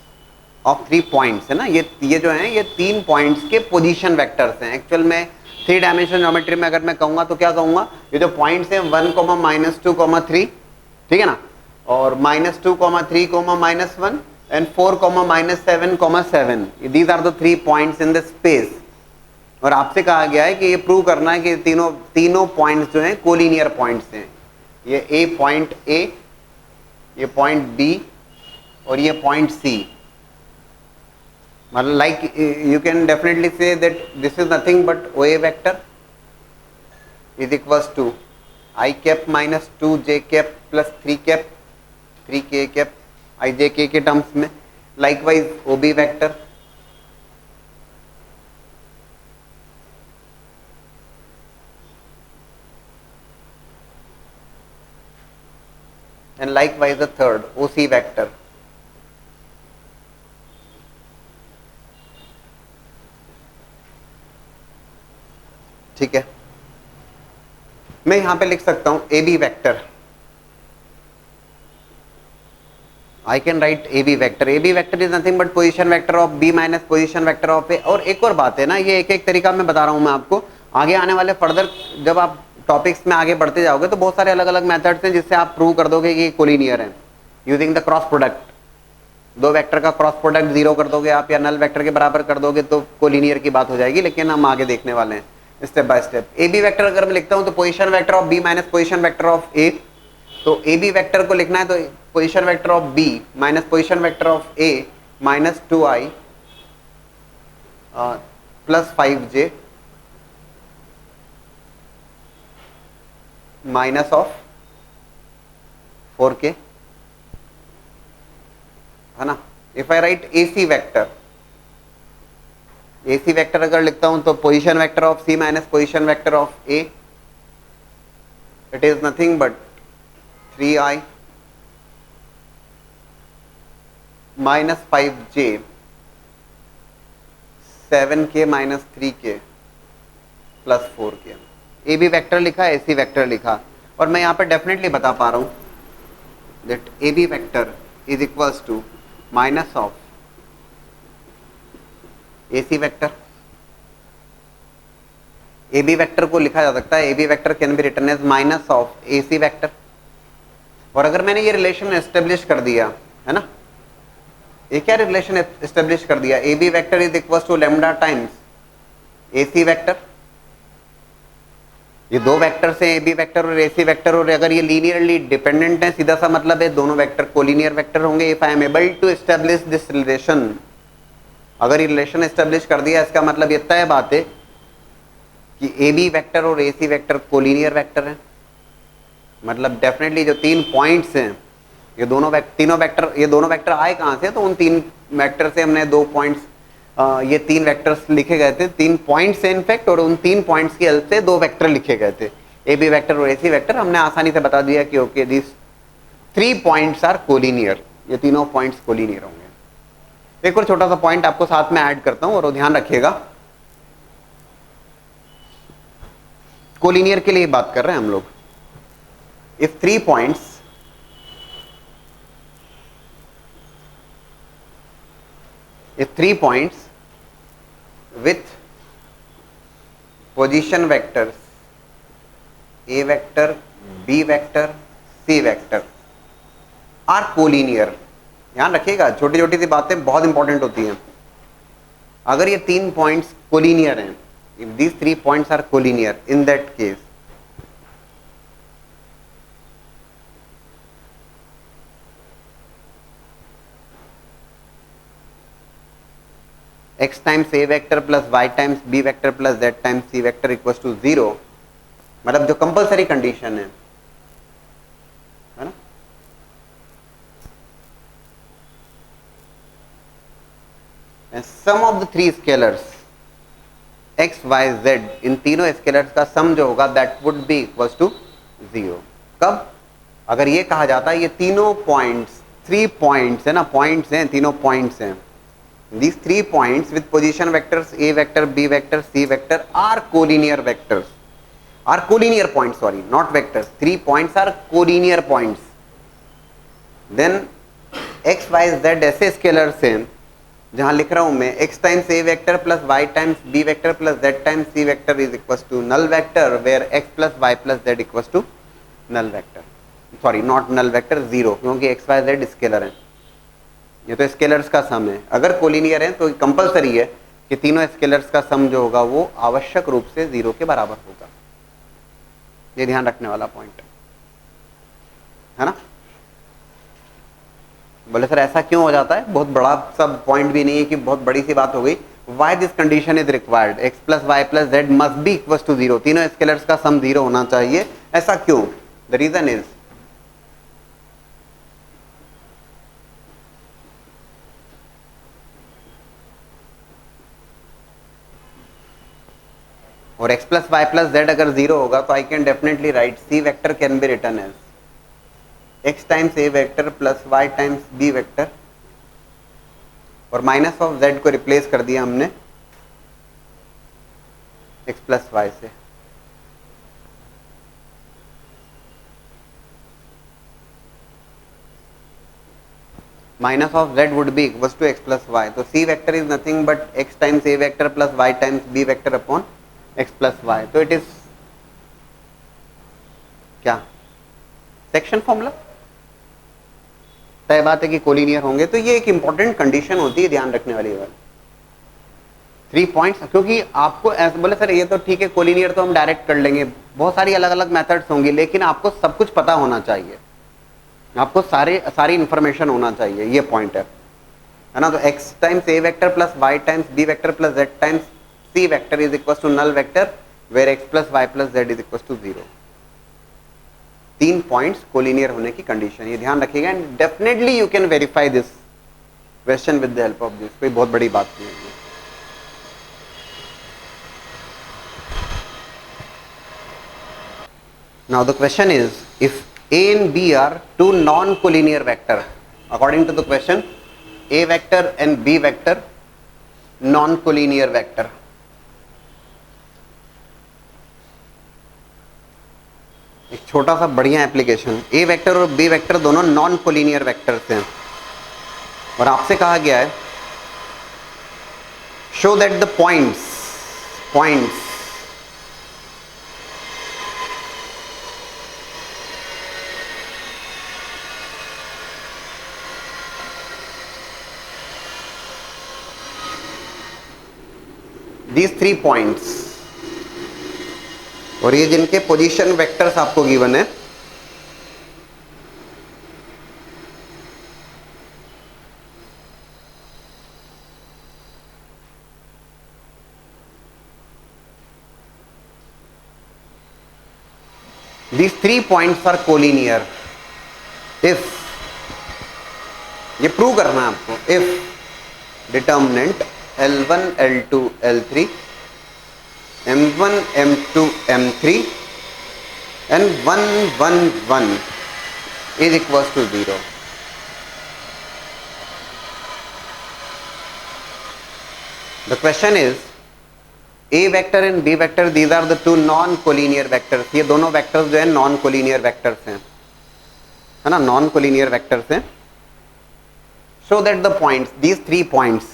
of 3 points है ना, ये जो हैं ये 3 points के position vectors हैं। Actual में 3 dimension geometry में अगर मैं कहूँगा तो क्या कहूँगा, ये जो पॉइंट्स हैं 1, -2, 3, ठीक है ना, और -2, 3, -1 and 4, -7, 7, these are the 3 points in the space. और आपसे कहा गया है कि ये प्रूव करना है कि तीनों पॉइंट्स जो हैं कोलिनियर पॉइंट्स हैं। ये ए पॉइंट ए, ये पॉइंट बी और ये पॉइंट सी। मतलब like you can definitely say that this is nothing but O A vector is equals to I cap -2 J cap plus 3 cap 3 K cap I J K terms में। Likewise O B vector and likewise the third OC vector। ठीक है, मैं यहां पे लिख सकता हूं AB vector. I can write AB vector. AB vector is nothing but position vector of B minus position vector of A। और एक और बात है ना, ये एक एक तरीका मैं बता रहा हूं मैं आपको, आगे आने वाले फर्दर जब आप टॉपिक्स में आगे बढ़ते जाओगे तो बहुत सारे अलग अलग मेथड्स हैं जिससे आप प्रूव कर दोगे कि कोलिनियर है using the cross product. 2 vector का क्रॉस प्रोडक्ट 0 कर दोगे आप या नल वेक्टर के बराबर कर दोगे तो कोलिनियर की बात हो जाएगी, लेकिन हम आगे देखने वाले हैं step by step. A B vector अगर मैं लिखता हूं तो position vector of B minus position vector of a, तो ए बी वेक्टर को लिखना है तो position vector of B minus position vector of a minus 2i plus 5j minus of 4k है ना। If I write AC vector, AC vector अगर लिखता हूं तो position vector of C minus position vector of A, it is nothing but 3i minus 5j 7k minus 3k plus 4k। A B vector लिखा, AC vector लिखा, और मैं यहाँ पे डेफिनेटली बता पा रहा हूँ that A B vector is equals to minus of AC vector. A B vector को लिखा जा सकता है, A B vector can be written as minus of AC vector. और अगर मैंने ये रिलेशन एस्टेब्लिश कर दिया है ना, ये क्या रिलेशन एस्टेब्लिश कर दिया, A B vector is equals to lambda times AC vector. ये 2 वेक्टर्स हैं ए बी वेक्टर और AC वेक्टर, और अगर ये लीनियरली डिपेंडेंट है सीधा सा मतलब है दोनों वेक्टर कोलिनियर वेक्टर होंगे। If I am able to establish this relation, अगर ये रिलेशन एस्टेब्लिश कर दिया इसका मतलब ये तय बात है कि ए बी वेक्टर और AC वेक्टर कोलिनियर वेक्टर हैं। मतलब डेफिनेटली जो 3 पॉइंट्स हैं ये दोनों वेक्टर आए कहाँ से, तो उन 3 वेक्टर से हमने 2 पॉइंट्स ये 3 वेक्टर्स लिखे गए थे, 3 पॉइंट्स है इनफैक्ट, और उन 3 पॉइंट्स की हेल्प से 2 वेक्टर लिखे गए थे, ए बी वेक्टर और ए सी वेक्टर। हमने आसानी से बता दिया कि okay this 3 points are collinear, ये तीनों पॉइंट्स कोलिनियर होंगे। एक और छोटा सा पॉइंट आपको साथ में ऐड करता हूं और ध्यान रखिएगा, कोलिनियर के लिए बात कर रहे हैं हम लोग। If 3 points with position vectors a vector, b vector, c vector are collinear। ध्यान रखिएगा, छोटी छोटी सी बातें बहुत इंपॉर्टेंट होती हैं। अगर ये 3 पॉइंट्स कोलिनियर हैं, if these 3 points are collinear, in that case x times a vector plus y times b vector plus z times c vector equals to 0, मतलब जो कंपलसरी कंडीशन है ना, sum of the 3 scalars x y z, इन तीनों scalars का sum जो होगा that would be equals to 0। कब? अगर ये कहा जाता है ये तीनों पॉइंट्स, 3 पॉइंट्स है ना, पॉइंट्स हैं, तीनों पॉइंट्स हैं, these 3 points with position vectors a vector, b vector, c vector are collinear vectors, are collinear points, sorry, not vectors, 3 points are collinear points, then x y z ऐसे scalars हैं जहां लिख रहा हूं मैं x times a vector plus y times b vector plus z times c vector is equals to null vector, where x plus y plus z equals to null vector, sorry not null vector, 0, क्योंकि x y z scalar हैं, ये तो scalars का सम है। अगर collinear है तो compulsory है कि तीनों स्केलर्स का सम जो होगा वो आवश्यक रूप से 0 के बराबर होगा। ये ध्यान रखने वाला पॉइंट है ना। बोले सर ऐसा क्यों हो जाता है, बहुत बड़ा सब पॉइंट भी नहीं है कि बहुत बड़ी सी बात हो गई। Why this condition is required, X plus Y plus Z must be equal to 0, तीनों स्केलर्स का सम 0 होना चाहिए। ऐसा क्यों? द रीजन इज और x plus Y plus Z अगर 0 होगा तो I can definitely write C vector can be written as x times a vector plus y times b vector, और माइनस ऑफ z को रिप्लेस कर दिया हमने x plus Y से। Minus of z would be equal to x plus Y, तो c vector is nothing but x times a vector plus y times b vector upon x plus Y. तो it is क्या section formula, तय बात है कि collinear होंगे। तो ये एक इंपॉर्टेंट कंडीशन होती है ध्यान रखने वाली बात, 3 पॉइंट्स, क्योंकि आपको ऐसे बोले सर ये तो ठीक है कोलिनियर तो हम डायरेक्ट कर लेंगे, बहुत सारी अलग अलग मेथड्स होंगी, लेकिन आपको सब कुछ पता होना चाहिए, आपको सारी इंफॉर्मेशन होना चाहिए, ये पॉइंट है ना। तो x times a vector plus y times b vector plus z times c vector is equal to null vector, where x plus Y plus Z is equal to 0। 3 points collinear होने की condition, ये ध्यान रखिएगा। And definitely you can verify this question with the help of this, कोई बहुत बड़ी बात नहीं है। Now the question is, if a and b are 2 non-collinear vector, according to the question, a vector and b vector non-collinear vector, एक छोटा सा बढ़िया एप्लीकेशन, ए वेक्टर और बी वेक्टर दोनों नॉन कोलिनियर वेक्टर्स हैं, और आपसे कहा गया है show that the points these 3 points, और ये जिनके पोजीशन वेक्टर्स आपको गिवन है, these 3 points are collinear if, ये प्रूव करना है आपको, if determinant L1 L2 L3 M1 M2 M3 and 1 1 1 is equals to 0. The question is A vector and B vector, these are the two non-collinear vectors. ये दोनों vectors जो है non-collinear vectors हैं, है ना, non-collinear vectors हैं. So that the points, these 3 points,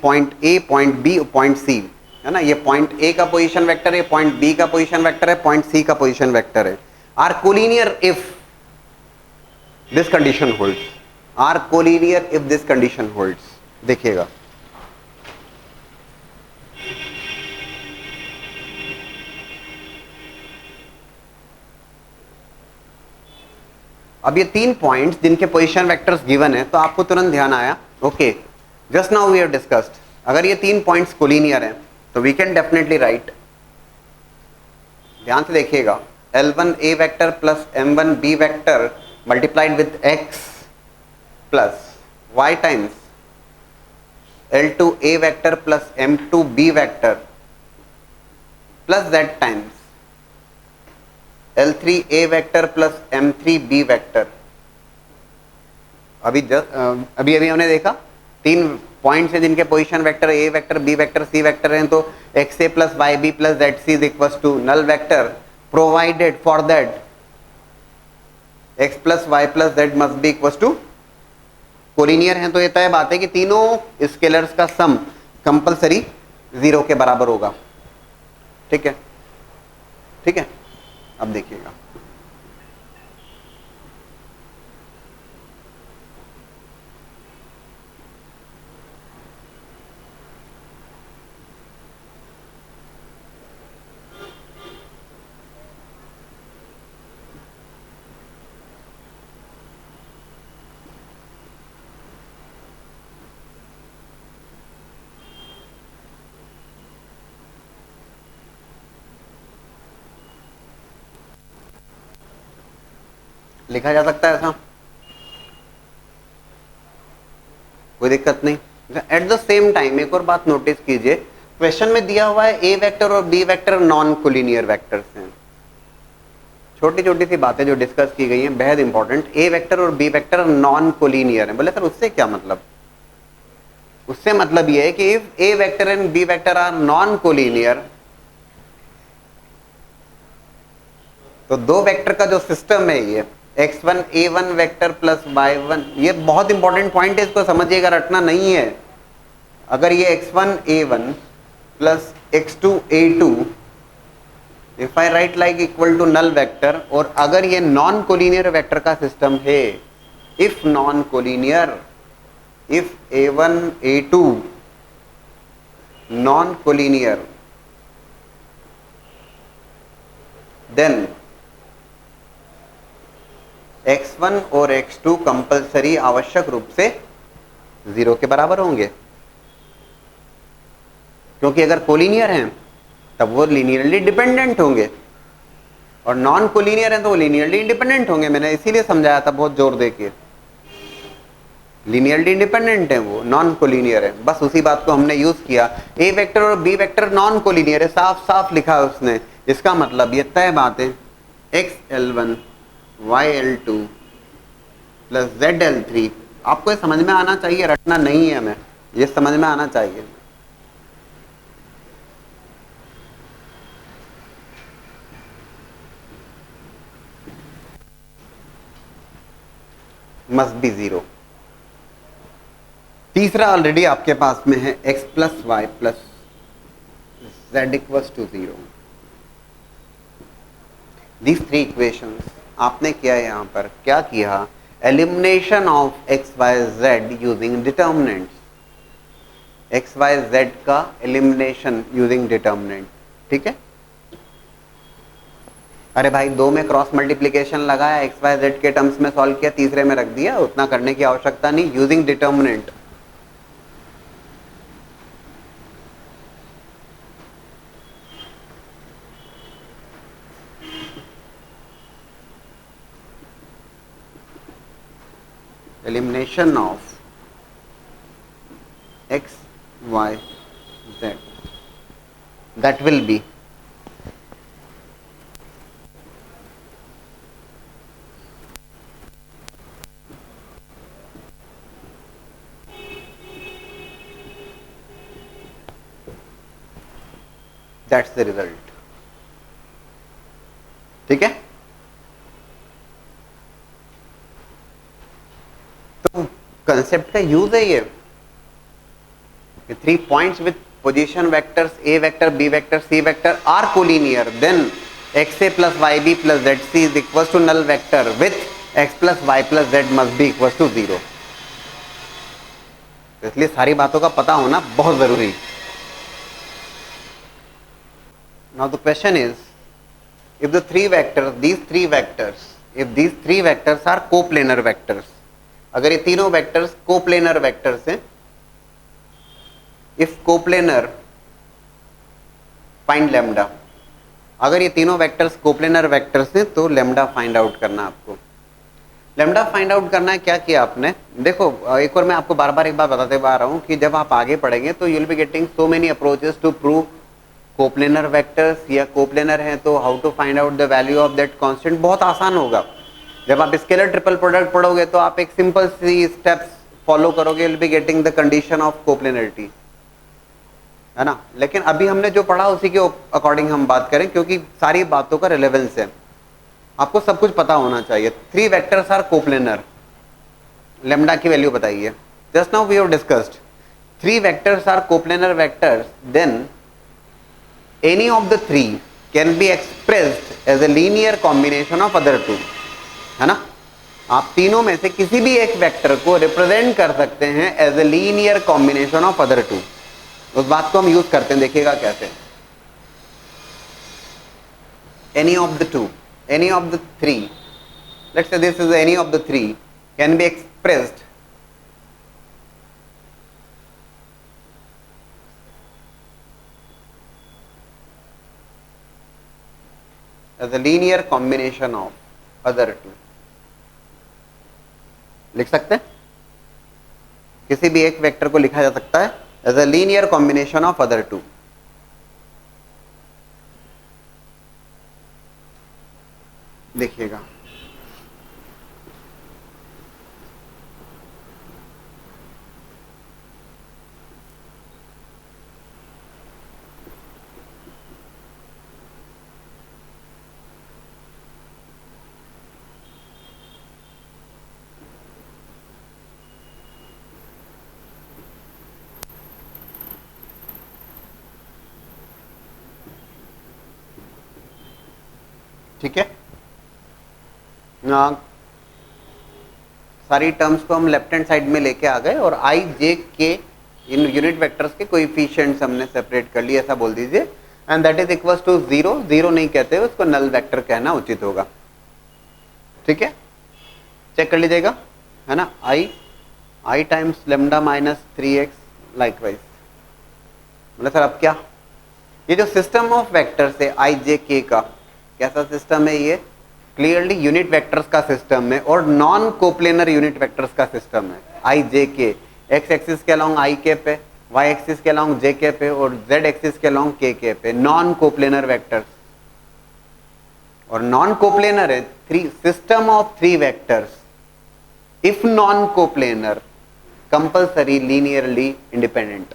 point A, point B, point C, है ना, ये point A का position vector है, point B का position vector है, point C का position vector है, are collinear if this condition holds. Are collinear if this condition holds. देखिएगा, अब ये 3 पॉइंट्स जिनके पोजीशन वेक्टर्स गिवन है, तो आपको तुरंत ध्यान आया, okay, just now we have discussed, अगर ये 3 पॉइंट्स कोलिनियर हैं तो वी कैन डेफिनेटली राइट, ध्यान से देखिएगा, L1 A vector plus M1 B vector multiplied with X plus Y times L2 A vector plus M2 B vector plus Z times L3 A vector plus M3 B vector. अभी हमने देखा 3 points हैं जिनके position vector A vector B vector C vector हैं, तो XA plus YB plus ZC is equals to null vector provided for that X plus Y plus Z must be equals two collinear हैं. तो ये तय बात है कि तीनों स्केलर्स का सम कंपलसरी 0 के बराबर होगा. ठीक है, ठीक है. अब देखिएगा, लिखा जा सकता है ऐसा, कोई दिक्कत नहीं. एट द सेम टाइम एक और बात नोटिस कीजिए, क्वेश्चन में दिया हुआ है ए वेक्टर और B vector non collinear vectors हैं. छोटी छोटी सी बातें जो डिस्कस की गई हैं बेहद इंपॉर्टेंट. ए वेक्टर और बी वेक्टर नॉन कोलिनियर है. बोले सर उससे क्या मतलब? उससे मतलब यह है कि if A vector and B vector are non collinear, तो दो वेक्टर का जो सिस्टम है ये x1 a1 vector plus y1, ये बहुत इंपॉर्टेंट पॉइंट है, इसको समझिएगा, रटना नहीं है. अगर ये x1 a1 plus x2 a2 if I right like equal to null vector, और अगर ये नॉन कोलिनियर वेक्टर का सिस्टम है, if non collinear, if a1 a2 non collinear, then x1 और x2 कंपलसरी आवश्यक रूप से 0 के बराबर होंगे. क्योंकि अगर कोलिनियर हैं तब वो लीनियरली डिपेंडेंट होंगे, और नॉन कोलिनियर हैं तो वो लीनियरली इंडिपेंडेंट होंगे. मैंने इसीलिए समझाया था बहुत जोर देके, लीनियरली इंडिपेंडेंट है वो, नॉन कोलिनियर है. बस उसी बात को हमने यूज किया. ए वेक्टर और बी वेक्टर नॉन कोलिनियर है, साफ साफ लिखा है उसने. इसका मतलब ये तय बात है, XL1 YL2 प्लस ZL3. आपको ये समझ में आना चाहिए, रटना नहीं है हमें, ये समझ में आना चाहिए. Must be 0. तीसरा ऑलरेडी आपके पास में है x plus Y plus z equals to 0. These 3 equations आपने किया यहां पर, क्या किया? Elimination of x y z using determinant. X y z का एलिमिनेशन यूजिंग डिटर्मिनेंट. ठीक है. अरे भाई 2 में क्रॉस मल्टीप्लीकेशन लगाया, एक्स वाई जेड के टर्म्स में सॉल्व किया, तीसरे में रख दिया, उतना करने की आवश्यकता नहीं. Using determinant. elimination of x y Z, that will be that's the result. ठीक है, तो कंसेप्ट का यूज है ये 3 points with position vectors a vector, b vector, c vector are collinear, then xa plus yb plus zc is equals to null vector with x plus y plus z must be equals to 0. तो इसलिए सारी बातों का पता होना बहुत जरूरी. Now the question is, if the three vectors, if these three vectors are coplanar vectors, अगर ये तीनों vectors coplanar vectors हैं, if coplanar find lambda, अगर ये तीनों वेक्टर्स कोप्लेनर वेक्टर्स हैं तो लैम्डा फाइंड आउट करना आपको. लैम्डा फाइंड आउट करना है, क्या किया आपने, देखो एक और मैं आपको बार बार एक बार बताते आ रहा हूं कि जब आप आगे पढ़ेंगे तो you will be getting so many approaches to prove coplanar vectors, या कोप्लेनर है तो how to find out the value of that constant. बहुत आसान होगा. जब आप स्केलर ट्रिपल प्रोडक्ट पढ़ोगे तो आप एक सिंपल सी स्टेप्स फॉलो करोगे, you will be getting the condition of coplanarity, है ना. लेकिन अभी हमने जो पढ़ा उसी के अकॉर्डिंग हम बात करें, क्योंकि सारी बातों का रिलेवेंस है, आपको सब कुछ पता होना चाहिए. 3 वेक्टर्स आर कोप्लेनर, लैम्डा की वैल्यू बताइए. Just now we have discussed 3 vectors are coplanar vectors, then any of the 3 can be expressed as a linear combination of other 2, है ना. आप तीनों में से किसी भी एक वेक्टर को रिप्रेजेंट कर सकते हैं as a linear combination of other 2. उस बात को हम यूज करते हैं, देखिएगा कैसे. Any of the 2, any of the 3, let's say this is any of the 3 can be expressed as a linear combination of other 2. लिख सकते हैं, किसी भी एक वेक्टर को लिखा जा सकता है as a linear combination of other 2. देखिएगा, ठीक है ना. सारी टर्म्स को हम लेफ्ट हैंड साइड में लेके आ गए और आई जे के इन यूनिट वेक्टर्स के कोएफिशिएंट्स हमने सेपरेट कर लिए, ऐसा बोल दीजिए. And that is equals to 0. 0 नहीं कहते, उसको नल वेक्टर कहना उचित होगा. ठीक है, चेक कर लीजिएगा, है ना. I times lambda minus 3x likewise. मतलब सर अब क्या, ये जो सिस्टम ऑफ वेक्टर्स है आई जे के का, कैसा सिस्टम है ये, क्लियरली यूनिट वेक्टर्स का सिस्टम है और नॉन कोप्लेनर यूनिट वेक्टर्स का सिस्टम है. आई जे के एक्स एक्सिस के अलोंग आई के पे, वाई एक्सिस के अलोंग जे के पे और जेड एक्सिस के अलोंग के पे, नॉन कोप्लेनर वेक्टर्स. और नॉन कोप्लेनर है system of 3 vectors. If non coplanar compulsory linearly independent,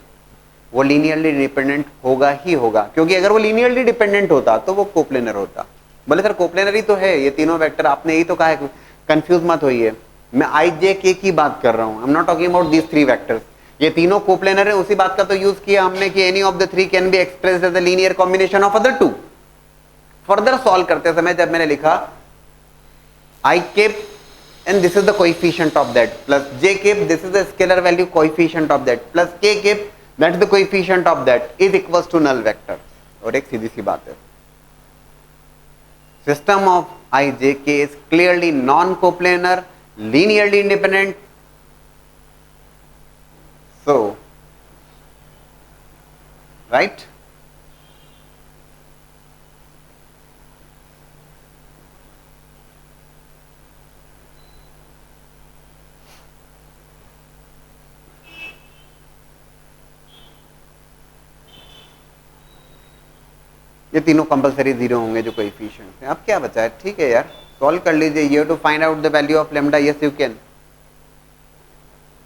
वो लीनियरली डिपेंडेंट होगा ही होगा, क्योंकि अगर वो लीनियरली डिपेंडेंट होता तो वो कोप्लेनर होता. बोले सर कोप्लेनर ही तो है ये तीनों वेक्टर, आपने यही तो कहा है, कंफ्यूज मत होइए. मैं आई जे के की बात कर रहा हूं, I am not talking about these 3 vectors. ये तीनों कोप्लेनर है, उसी बात का तो यूज किया हमने कि any of the 3 can be expressed as a linear combination of other 2. Further solve करते समय जब मैंने लिखा I keep and this is the coefficient of that plus j cap, this is the scalar value coefficient of that plus k cap, that is the coefficient of that is equals to null vector. और एक सीधी सी बात है, system of I j k is clearly non coplanar, linearly independent. So right, ये तीनों compulsory zero होंगे जो कोएफिशिएंट्स हैं। अब क्या बचा है, ठीक है यार, सॉल्व कर लीजिए। You to find out the value of lambda, yes you can,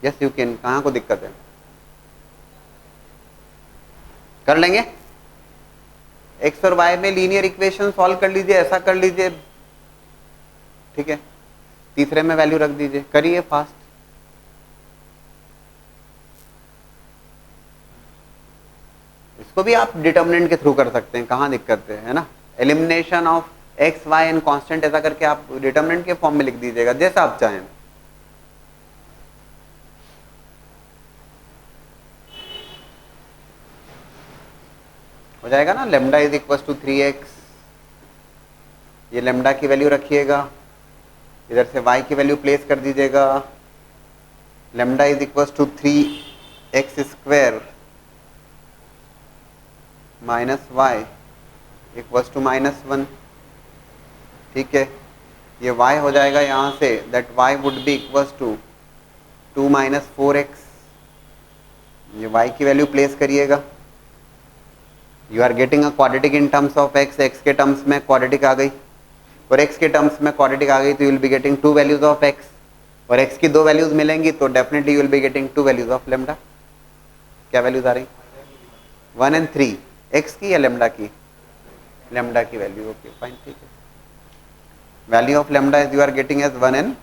yes you can, कहाँ को दिक्कत है, कर लेंगे। एक्स और वाई में लीनियर इक्वेशन सॉल्व कर लीजिए, ऐसा कर लीजिए, ठीक है, तीसरे में वैल्यू रख दीजिए, करिए फास्ट। इसको भी आप डिटर्मिनेंट के थ्रू कर सकते हैं, कहाँ दिक्कत है ना। Elimination of x y and constant ऐसा करके आप डिटर्मिनेंट के फॉर्म में लिख दीजिएगा, जैसा आप चाहें। हो जाएगा ना। Lambda is equal to 3x, ये लेमडा की वैल्यू रखिएगा, इधर से y की वैल्यू प्लेस कर दीजिएगा। Lambda is equal to 3x square minus y equal to -1, ठीक है। ये y हो जाएगा यहाँ से, that y would be equal to 2 - 4x, ये y की वैल्यू प्लेस करिएगा। You are getting a quadratic in terms of x, x के टर्म्स में क्वाड्रेटिक आ गई और x के टर्म्स में क्वाड्रेटिक आ गई, तो you will be getting 2 values of x, और x की 2 वैल्यूज मिलेंगी तो definitely you will be getting 2 values of lambda. क्या वैल्यूज आ रही, 1 and 3, x की या लेमडा की, लेमडा की वैल्यू, ओके फाइन, ठीक है। Value of lambda is you are getting as 1 and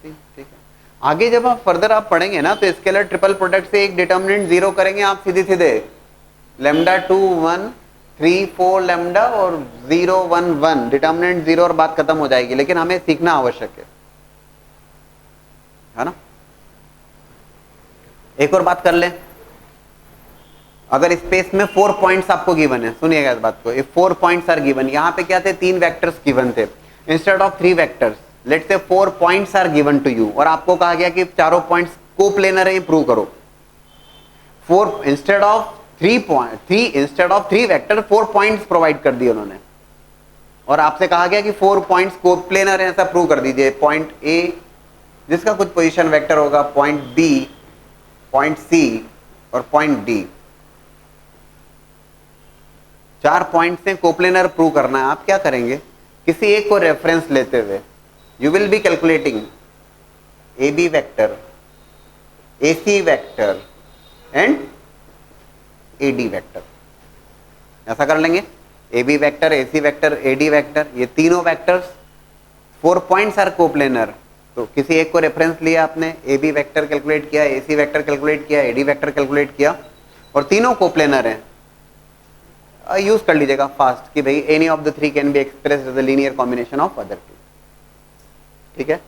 3, ठीक है। आगे जब आप फर्दर आप पढ़ेंगे ना तो स्केलर ट्रिपल प्रोडक्ट से एक डिटर्मिनेंट जीरो करेंगे आप सीधे सीधे, लेमडा 2 1 3 4 लेमडा और 0 1 1, डिटर्मिनेंट जीरो और बात खत्म हो जाएगी। लेकिन हमें सीखना आवश्यक है ना। एक और बात कर लें, अगर स्पेस में 4 पॉइंट्स आपको गिवन है, सुनिएगा इस बात को, 4 पॉइंट्स आर गिवन, यहाँ पे क्या थे, 3 वेक्टर्स गिवन थे, instead of 3 vectors let's say 4 points are given to you, और आपको कहा गया कि चारों पॉइंट्स कोप्लेनर है, प्रूव करो। 4 instead of 3 vector 4 points provide कर दिए उन्होंने, और आपसे कहा गया कि 4 पॉइंट्स कोप्लेनर है, ऐसा प्रूव कर दीजिए। पॉइंट ए जिसका कुछ पोजीशन वेक्टर होगा, पॉइंट बी, पॉइंट सी और पॉइंट डी, 4 पॉइंट्स से कोप्लेनर प्रूव करना है। आप क्या करेंगे, किसी एक को रेफरेंस लेते हुए you will be calculating A B vector, A C vector and A D vector, ऐसा कर लेंगे। A B vector, A C vector, A D vector, ये तीनों वेक्टर्स 4 पॉइंट्स आर कोप्लेनर, तो किसी एक को रेफरेंस लिया आपने, ए बी वेक्टर कैलकुलेट किया, ए सी वेक्टर कैलकुलेट किया, ए डी वेक्टर कैलकुलेट किया, और तीनों कोप्लेनर हैं। यूज कर लीजिएगा फास्ट कि भाई any of the 3 can be expressed as a linear combination of other 2, ठीक है।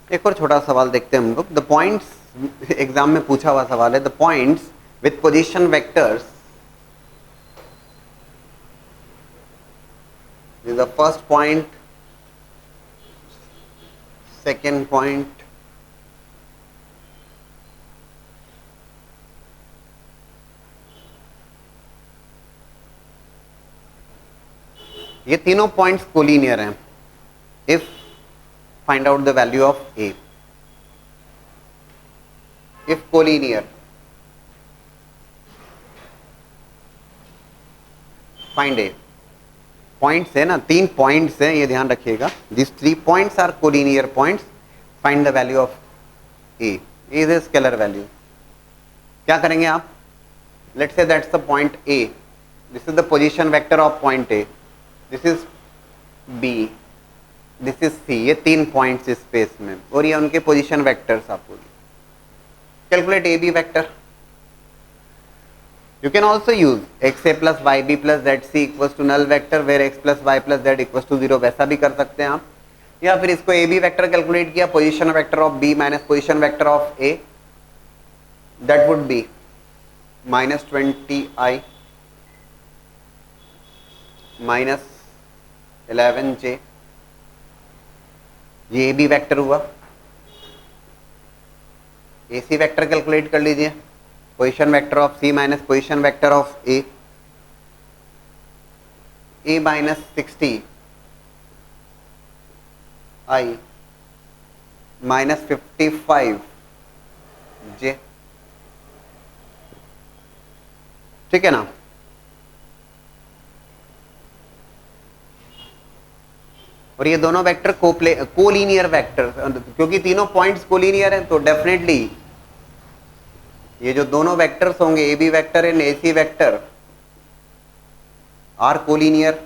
एक और छोटा सवाल देखते हैं हम लोग। द पॉइंट्स, एग्जाम में पूछा हुआ सवाल है, the points with position vectors, is the first point, second point, ये तीनों पॉइंट्स कोलिनियर हैं। If find out the value of A, if collinear, find A, points है ना, 3 पॉइंट्स हैं, ये ध्यान रखिएगा, these 3 points are collinear points, find the value of A is a scalar value। क्या करेंगे आप, let's say that's the point A, this is the position vector of point A, this is B, this is C, ये 3 points space में, और ये उनके position vectors आपको। Calculate A B vector, you can also use x A plus Y B plus z C equals to null vector where x plus Y plus z equals to 0, वैसा भी कर सकते हैं आप। या फिर इसको ए बी वेक्टर कैलकुलेट किया, position vector of B minus position vector of A, that would be -20i -11j, ये ए बी वेक्टर हुआ। ए सी वेक्टर कैलकुलेट कर लीजिए, position vector of C minus position vector of A, A -60 i -55 j, ठीक है ना। और ये दोनों वेक्टर कोलीनियर वेक्टर, क्योंकि तीनों पॉइंट्स कोलीनियर हैं तो डेफिनेटली ये जो दोनों वेक्टर्स होंगे A B vector and A C vector are collinear.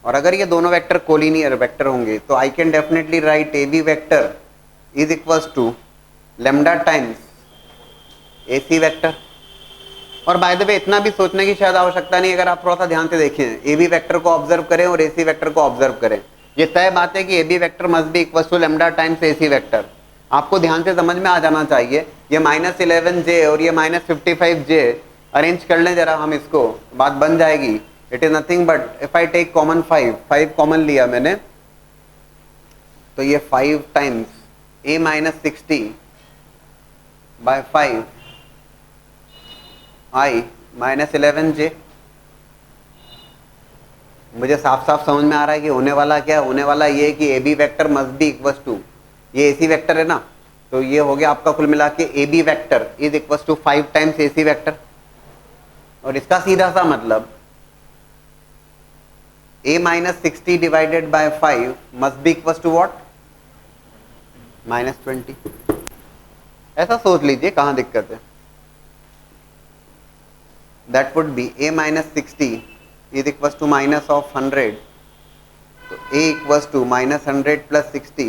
और अगर ये दोनों वेक्टर कोलीनियर वेक्टर होंगे तो I can definitely write A B vector is equals to lambda times A C vector. और बाय द वे इतना भी सोचने की शायद आवश्यकता नहीं, अगर आप थोड़ा सा ध्यान से देखें ए बी वेक्टर को ऑब्जर्व करें और ए सी वेक्टर को ऑब्जर्व करें, ये तय बात है कि A B vector must be equal to lambda times A C vector. आपको ध्यान से समझ में आ जाना चाहिए। ये -11j और ये -55j अरेंज कर लें जरा हम इसको, बात बन जाएगी। It is nothing but if I take common 5 common लिया मैंने, तो ये 5 times a -60 bye 5 i -11j। मुझे साफ साफ समझ में आ रहा है कि होने वाला क्या होने वाला, ये कि A B vector must be equal to, ये ए सी वैक्टर है ना, तो ये हो गया आपका कुल मिला के A B vector is equal to 5 times A C vector. और इसका सीधा सा मतलब a -60 divided by 5 must be equal to what, -20। ऐसा सोच लीजिए, कहां दिक्कत है। That would be a -60 is equals to -100, तो a equals to -100 plus 60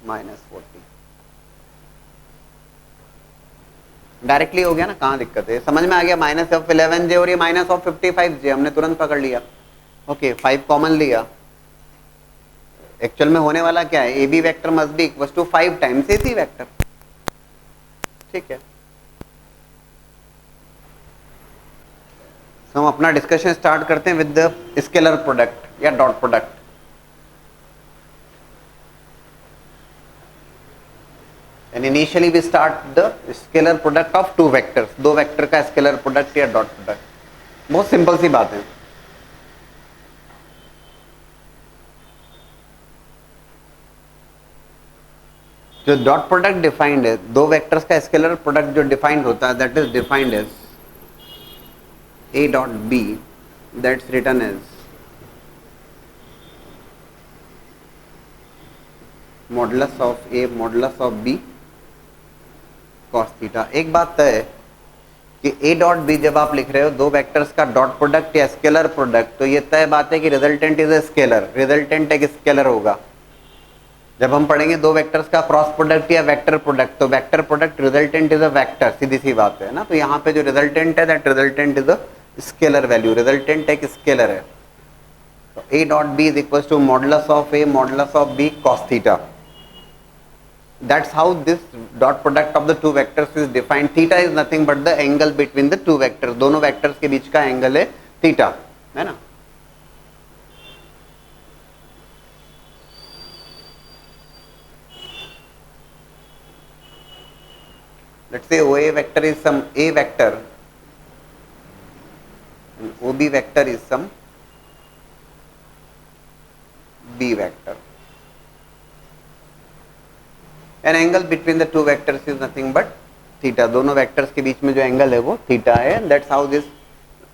-40। Directly हो गया ना, कहाँ दिक्कत है, समझ में आ गया। -11j और ये -55j हमने तुरंत पकड़ लिया। ओके 5 कॉमन लिया। एक्चुअल में होने वाला क्या है, A B vector must be equal to 5 times A C vector. ठीक है, तो हम अपना डिस्कशन स्टार्ट करते हैं विद द स्केलर प्रोडक्ट या dot product. And initially we start the scalar product of two vectors, दो वेक्टर का स्केलर प्रोडक्ट या डॉट प्रोडक्ट। बहुत सिंपल सी बात है। जो डॉट प्रोडक्ट डिफाइंड है, दो वेक्टर्स का स्केलर प्रोडक्ट जो डिफाइंड होता है, that is defined as a dot b, that's written as modulus of a modulus of b cos theta। एक बात तय है कि a डॉट b जब आप लिख रहे हो दो वेक्टर्स का डॉट प्रोडक्ट या स्केलर प्रोडक्ट, तो ये तय बात है कि resultant is a scalar, resultant एक स्केलर होगा। जब हम पढ़ेंगे दो वेक्टर्स का क्रॉस प्रोडक्ट या वेक्टर प्रोडक्ट, तो vector product resultant is a vector, सीधी सी बात है ना। तो यहाँ पे जो रिजल्टेंट है, that resultant is a scalar value, resultant एक स्केलर है। तो a dot b is equal to modulus of a modulus of b cos theta. That's how this dot product of the two vectors is defined. Theta is nothing but the angle between the two vectors, दोनों vectors के बीच का angle है theta, है ना। Let's say OA vector is some A vector and OB vector is some B vector. An angle between the two vectors is nothing but theta। दोनों vectors के बीच में जो एंगल है वो थीटा है। That's how this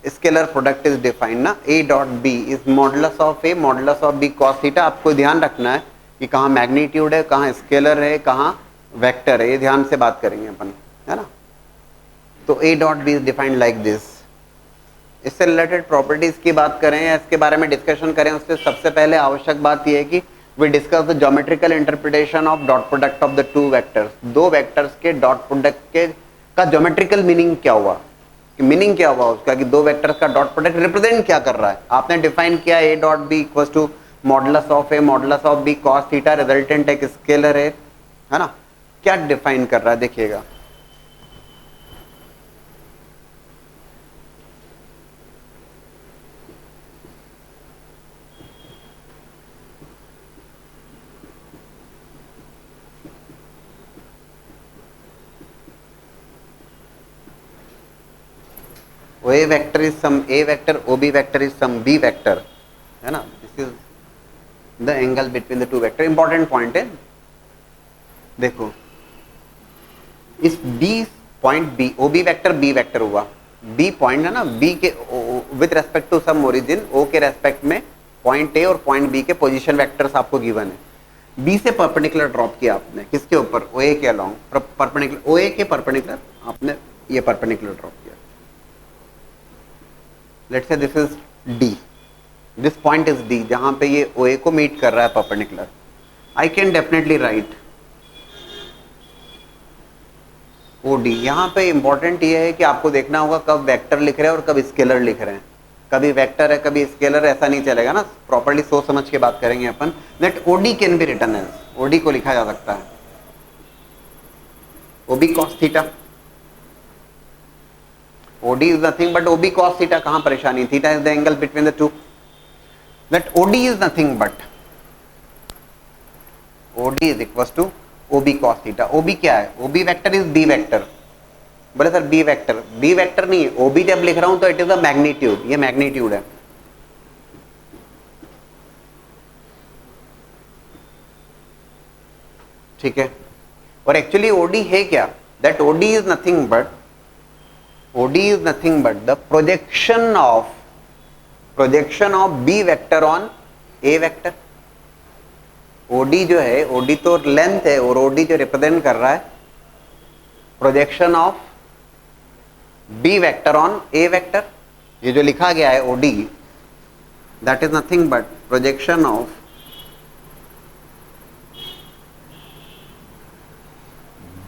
scalar product is defined ना। A dot B is modulus of A modulus of B cos theta। आपको ध्यान रखना है कि कहाँ मैग्नीट्यूड है, कहाँ स्केलर है, कहाँ वेक्टर है, ये ध्यान से बात करेंगे अपन, है ना। तो a dot B is defined like this. इससे रिलेटेड प्रॉपर्टीज की बात करें या इसके बारे में डिस्कशन करें, उससे सबसे पहले आवश्यक बात यह है कि we discuss the geometrical interpretation of dot product of the two vectors. दो वेक्टर्स के डॉट प्रोडक्ट के का ज्योमेट्रिकल मीनिंग क्या हुआ, कि मीनिंग क्या हुआ उसका, कि दो वेक्टर्स का डॉट प्रोडक्ट रिप्रेजेंट क्या कर रहा है। आपने डिफाइन किया a dot B equal to modulus of a modulus of b cos theta, resultant एक स्केलर है ना। क्या डिफाइन कर रहा है देखिएगा, A vector is some A vector, OB vector is some B vector, है ना। This is the angle between the two vector. Important point है, देखो इस B point b, o B vector B vector हुआ, बी पॉइंट है ना, b के with respect to some origin, o के रेस्पेक्ट में पॉइंट ए और पॉइंट बी के पोजीशन वेक्टर्स आपको गिवन है। बी से परपेंडिकुलर ड्रॉप किया आपने, किसके ऊपर, ओ ए के अलोंग, परपेंडिकुलर, ओ ए के परपेंडिकुलर आपने ये परपेंडिकुलर ड्रॉप किया। लेट्स से this is D, this point is D, जहां पे ये ओ ए को मीट कर रहा है perpendicular. I can definitely write O D. यहाँ पे इंपॉर्टेंट ये है कि आपको देखना होगा कब वेक्टर लिख रहे हैं और कब स्केलर लिख रहे हैं। कभी वेक्टर है कभी स्केलर, ऐसा नहीं चलेगा ना, प्रॉपर्ली सोच समझ के बात करेंगे अपन। That OD can be written as, OD को लिखा जा सकता है OB cos theta. OD is nothing but OB cos theta. कहां परेशानी, theta is the angle between the two. That OD is nothing but OD is equal to OB cos theta. OB क्या है, OB vector is B vector. बोले sir B vector, B vector नहीं है, OB जब लिख रहा हूं तो इट इज अ मैग्नीट्यूड, ये मैग्नीट्यूड है। ठीक है, और एक्चुअली ओडी है क्या, that OD is nothing but the projection of B vector on A vector. OD जो है, ओडी तो लेंथ है और ओडी जो रिप्रेजेंट कर रहा है projection of B vector on A vector. ये जो लिखा गया है OD, that is nothing but projection of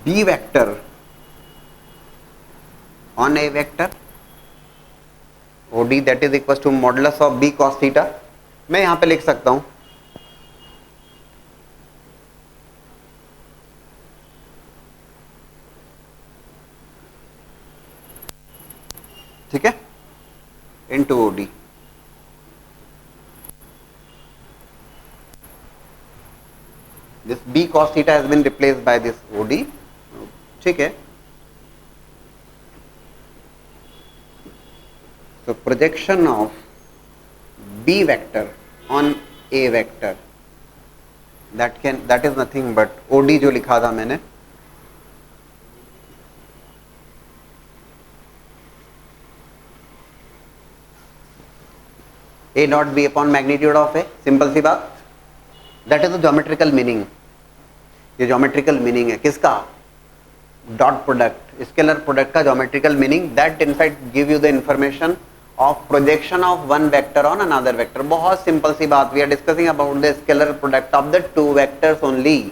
B vector on A vector. OD that is equal to modulus of B cos theta. मैं यहां पे लिख सकता हूं ठीक है, into OD। This B cos theta has been replaced by this OD। ठीक है, so projection of B vector on A vector, that is nothing but OD जो लिखा था मैंने, A dot B upon magnitude of A, simple सी बात। That is the geometrical meaning. ये geometrical meaning है किसका, डॉट प्रोडक्ट, स्केलर प्रोडक्ट का geometrical meaning. That in fact give you the information of projection of one vector on another vector. बहुत simple सी बात, we are discussing about the scalar product of the two vectors only.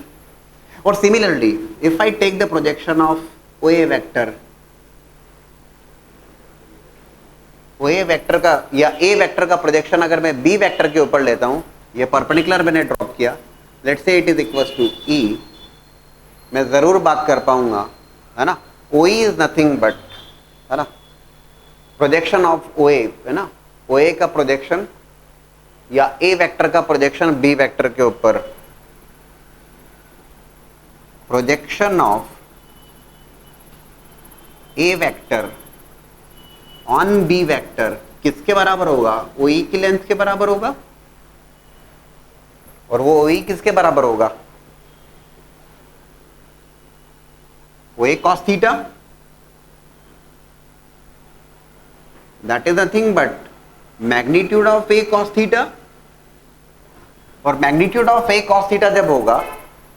और similarly if I take the projection of O A vector, वो ए vector का या A vector का projection अगर मैं बी वेक्टर के ऊपर लेता हूं, ये परपेंडिकुलर मैंने ड्रॉप किया, let's say it is equals to E, मैं जरूर बात कर पाऊंगा, है ना। O E is nothing but, है ना, प्रोजेक्शन ऑफ ओ ए, है ना, ओ ए का प्रोजेक्शन या ए वेक्टर का प्रोजेक्शन बी वेक्टर के ऊपर, projection of A vector on B vector किसके बराबर होगा, ओ ई की लेंथ के बराबर होगा। और वो ओ ई किसके बराबर होगा, O A cos theta. That is nothing but magnitude of A cos theta. और magnitude of A cos theta जब होगा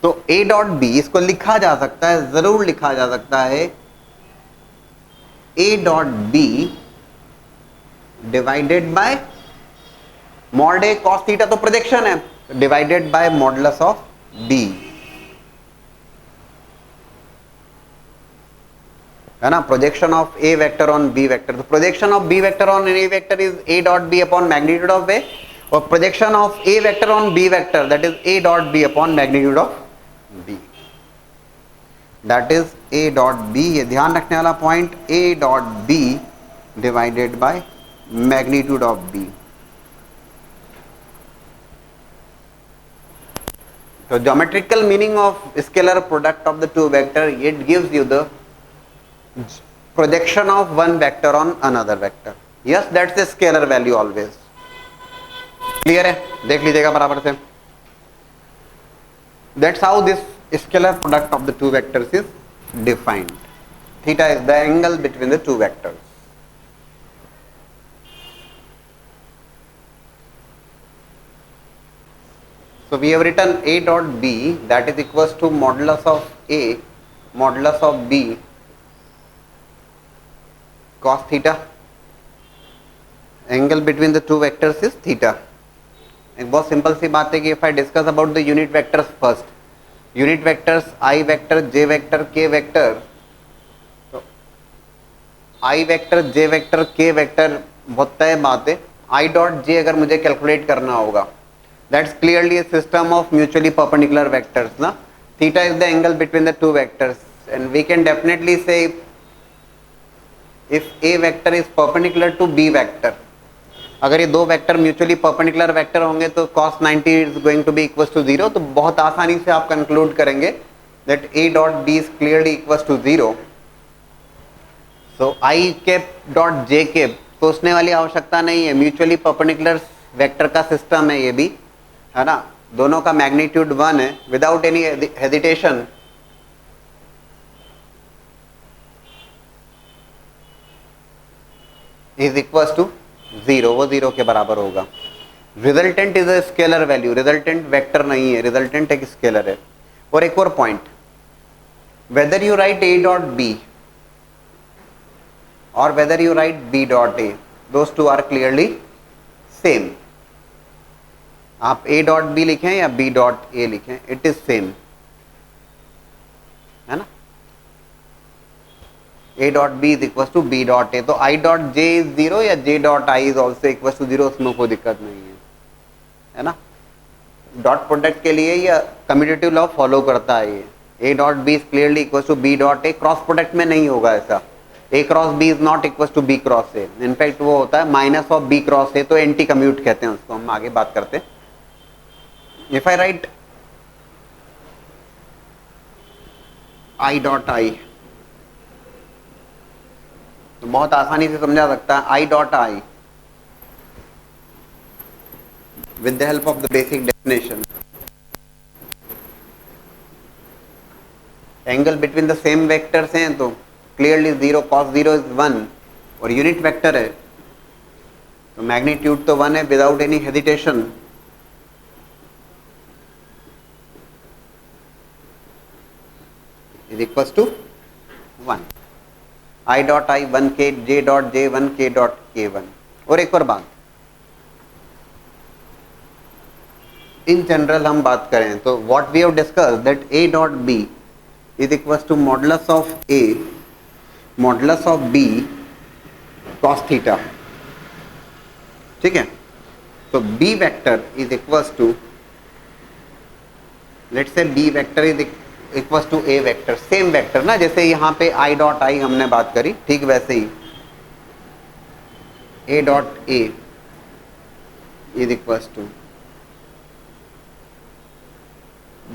तो ए डॉट बी, इसको लिखा जा सकता है, जरूर लिखा जा सकता है, A dot B divided by mod A cos theta, तो प्रोजेक्शन है, divided by modulus of B, है ना, projection of A vector on B vector. तो projection of B vector on A vector is A dot B upon magnitude of A, और projection of A vector on B vector that is A dot B upon magnitude of B, that is A dot B. ये ध्यान रखने वाला point, A dot B divided by magnitude of B. तो geometrical meaning of scalar product of the two vector, it gives you the projection of one vector on another vector. Yes, that's a scalar value always. Clear है, देख लीजिएगा बराबर से। That's how this scalar product of the two vectors is defined. Theta is the angle between the two vectors. So we have written A dot B, that is equals to modulus of A modulus of B cos theta. Angle between the two vectors is theta. एक बहुत simple सी बात है कि if I discuss about the unit vectors first, unit vectors I vector, J vector, K vector, तो I vector, J vector, K vector बहुत तय बात है. I dot J अगर मुझे कैलकुलेट करना होगा, that's clearly a system of mutually perpendicular vectors. Na? Theta is the angle between the two vectors, and we can definitely say if A vector is perpendicular to B vector, अगर ये दो vector mutually perpendicular vector होंगे तो cos 90 is going to be equal to 0. तो बहुत आसानी से आप कंक्लूड करेंगे that A dot B is clearly equals to 0. So I cap dot J cap सोचने वाली आवश्यकता नहीं है, म्यूचुअली परपेंडिकुलर वेक्टर का सिस्टम है ये भी, है ना. दोनों का मैग्नीट्यूड 1 है. Without any hesitation is equal to 0, वो 0 के बराबर होगा. Resultant is a scalar value, resultant vector नहीं है, रिजल्टेंट एक स्केलर है. और एक और point, whether you write A dot B और whether you write B dot A, those two are clearly same. आप A डॉट B लिखें या B डॉट A लिखें, इट इज सेम, है ना. A dot B is equal to B dot A. तो I dot J is 0 या J dot I is also equal to 0, उसमें कोई दिक्कत नहीं है ना. डॉट प्रोडक्ट के लिए या कम्यूटेटिव लॉ फॉलो करता है ये. A dot B is clearly equal to B dot A. Cross product में नहीं होगा ऐसा. A cross B is not equal to B cross A. In fact वो होता है minus of B cross A, तो एंटी कम्यूट कहते हैं उसको, हम आगे बात करते हैं. If I write I dot I, तो बहुत आसानी से समझा सकता है. I dot I with the help of the basic definition, angle between the same vectors हैं तो क्लियरली 0 cos 0 इज 1 और यूनिट वेक्टर है तो मैग्नीट्यूड तो 1 है without any hesitation. is equals to 1. I dot I 1 K, J dot J 1 K dot K 1. और एक और बात, इन जनरल हम बात करें तो what we have discuss that A dot B is equals to modulus of A modulus of B cos theta. ठीक है. तो B vector is equals to, let's say B vector is equals to A vector, same vector ना, जैसे यहाँ पे I dot I हमने बात करी, ठीक वैसे ही A dot A is equals to,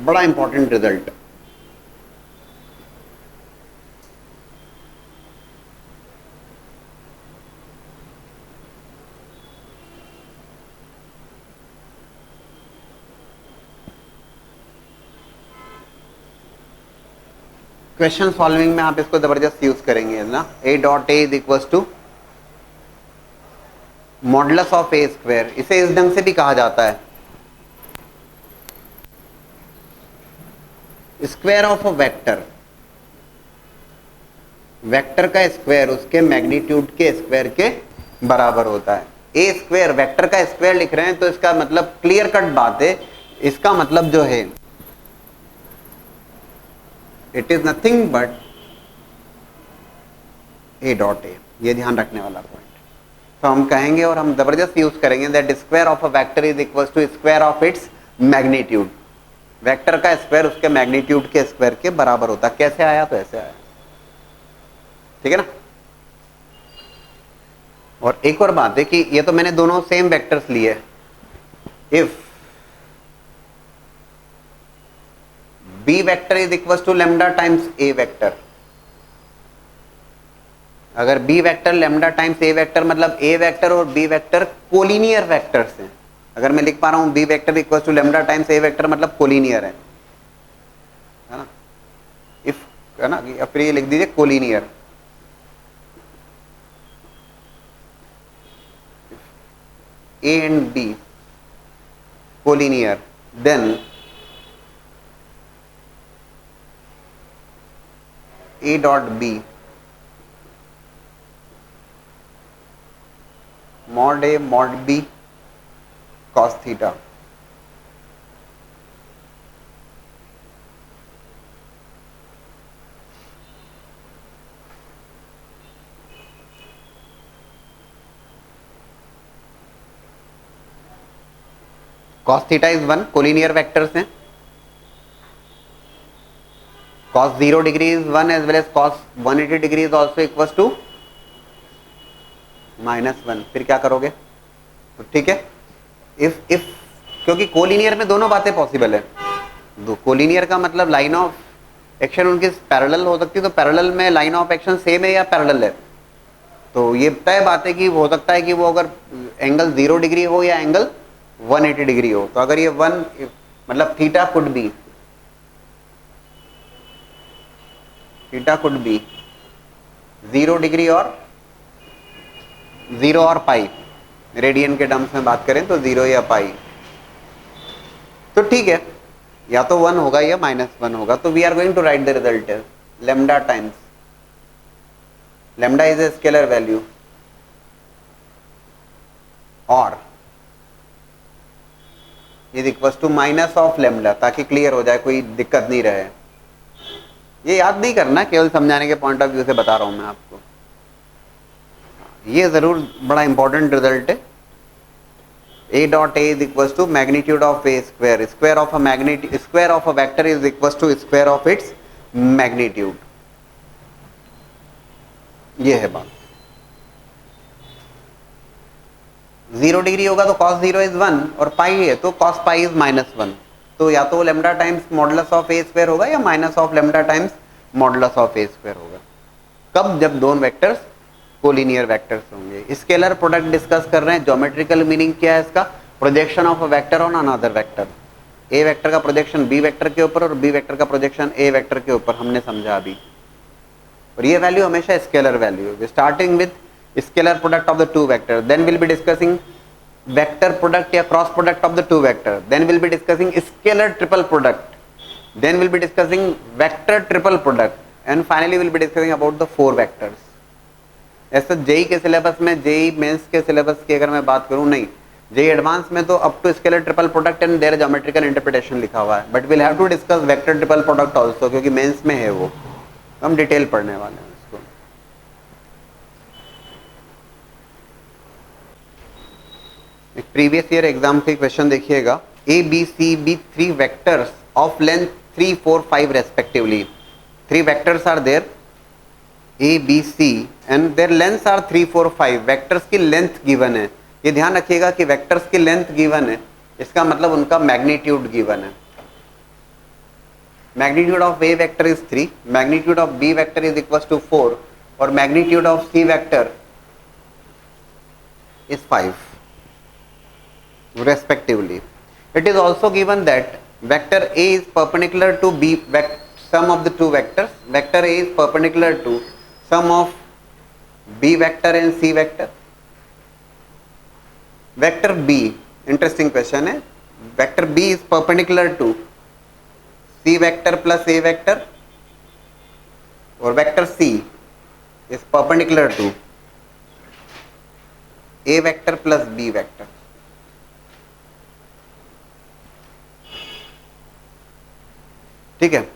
बड़ा इंपॉर्टेंट रिजल्ट, क्वेश्चन सॉल्विंग में आप इसको जबरदस्त यूज करेंगे ना. A dot A is equal to modulus of A square. इसे इस ढंग से भी कहा जाता है, square of a vector, vector का स्क्वायर उसके मैग्नीट्यूड के स्क्वायर के बराबर होता है. A स्क्वायर वेक्टर का स्क्वायर लिख रहे हैं तो इसका मतलब क्लियर कट बात है, इसका मतलब जो है it is nothing but A dot A. ये ध्यान रखने वाला पॉइंट. तो हम कहेंगे और हम जबरदस्त यूज करेंगे that square of a vector is equal to square of its magnitude. Vector का स्क्वायर उसके मैग्नीट्यूड के स्क्वायर के बराबर होता है. कैसे आया? तो ऐसे आया, ठीक है ना. और एक और बात है कि ये तो मैंने दोनों सेम वेक्टर्स लिए. If B vector is equal to lambda times A vector, अगर B vector lambda times A vector मतलब A वेक्टर और B वेक्टर कोलिनियर वेक्टर्स हैं. अगर मैं लिख पा रहा हूं B vector equal to lambda times A vector मतलब कोलिनियर है ना. इफ है ना, फिर ये लिख दीजिए collinear. A and B collinear, then A dot B mod A mod B cos theta. cos theta is 1, collinear vectors हैं. cos 0 degree is 1 as well as cos 180 degree is also equals to -1. फिर क्या करोगे? तो ठीक है, if क्योंकि collinear में दोनों बातें पॉसिबल है. दो कोलिनियर का मतलब लाइन ऑफ एक्शन उनकी पैरेलल हो सकती है, तो पैरेलल में लाइन ऑफ एक्शन सेम है या पैरेलल है. तो ये तय बात है कि हो सकता है कि वो अगर एंगल 0 डिग्री हो या एंगल 180 डिग्री हो. तो अगर ये 1 मतलब थीटा कुड बी 0 डिग्री और 0 और पाई, रेडियन के टर्म्स में बात करें तो 0 या पाई. तो ठीक है, या तो 1 होगा या -1 होगा. तो we are going to write the result lambda times lambda is a scalar value और is equals to minus of lambda, ताकि क्लियर हो जाए, कोई दिक्कत नहीं रहे. ये याद नहीं करना, केवल समझाने के पॉइंट ऑफ व्यू से बता रहा हूं मैं आपको. ये जरूर बड़ा इंपॉर्टेंट रिजल्ट है. A dot A is equals to magnitude of A square. Square of a vector is equals to square of its magnitude. ये है बात. 0 डिग्री होगा तो cos 0 is 1 और पाई है तो cos पाई is -1. तो या तो lambda times modulus of A square होगा या minus of lambda times modulus of A square होगा. कब? जब दोनों वेक्टर्स कोलिनियर वेक्टर्स होंगे. स्केलर प्रोडक्ट डिस्कस कर रहे हैं. ज्योमेट्रिकल मीनिंग क्या है इसका? Projection of a vector on another vector. A vector का प्रोजेक्शन बी वेक्टर के ऊपर और बी वेक्टर का प्रोजेक्शन ए वेक्टर के ऊपर, हमने समझा अभी. और ये वैल्यू हमेशा स्केलर वैल्यू है. Starting with scalar product of the two vector, then will be discussing vector product या cross product of the two vector, then will be discussing scalar triple product, then will be discussing vector triple product, and finally will be discussing about the four vectors. ऐसा JEE के syllabus में, JEE Mains के syllabus की अगर मैं बात करूं, नहीं, जेई एडवांस में तो up to scalar triple product and their geometrical interpretation लिखा हुआ है. But will have to discuss vector triple product also, क्योंकि मेंस में है वो. हम डिटेल पढ़ने वाले हैं उसको. एक प्रीवियस ईयर एग्जाम के क्वेश्चन देखिएगा. A B C be 3 vectors of length 3, 4, 5 respectively. 3 vectors are there A, B, C and their lengths are 3, 4, 5. Vectors की लेंथ गिवन है. ये ध्यान रखिएगा कि वेक्टर्स की लेंथ गिवन है, इसका मतलब उनका मैग्नीट्यूड गिवन है. Magnitude of A vector is 3, magnitude of B vector is equals to 4 और magnitude of C vector is 5 respectively. It is also given that vector A is perpendicular to B, sum of the two vectors. Vector A is perpendicular to sum of B vector and C vector. Vector B, interesting question है. Vector B is perpendicular to C vector plus A vector, और vector C is perpendicular to A vector plus B vector. ठीक है.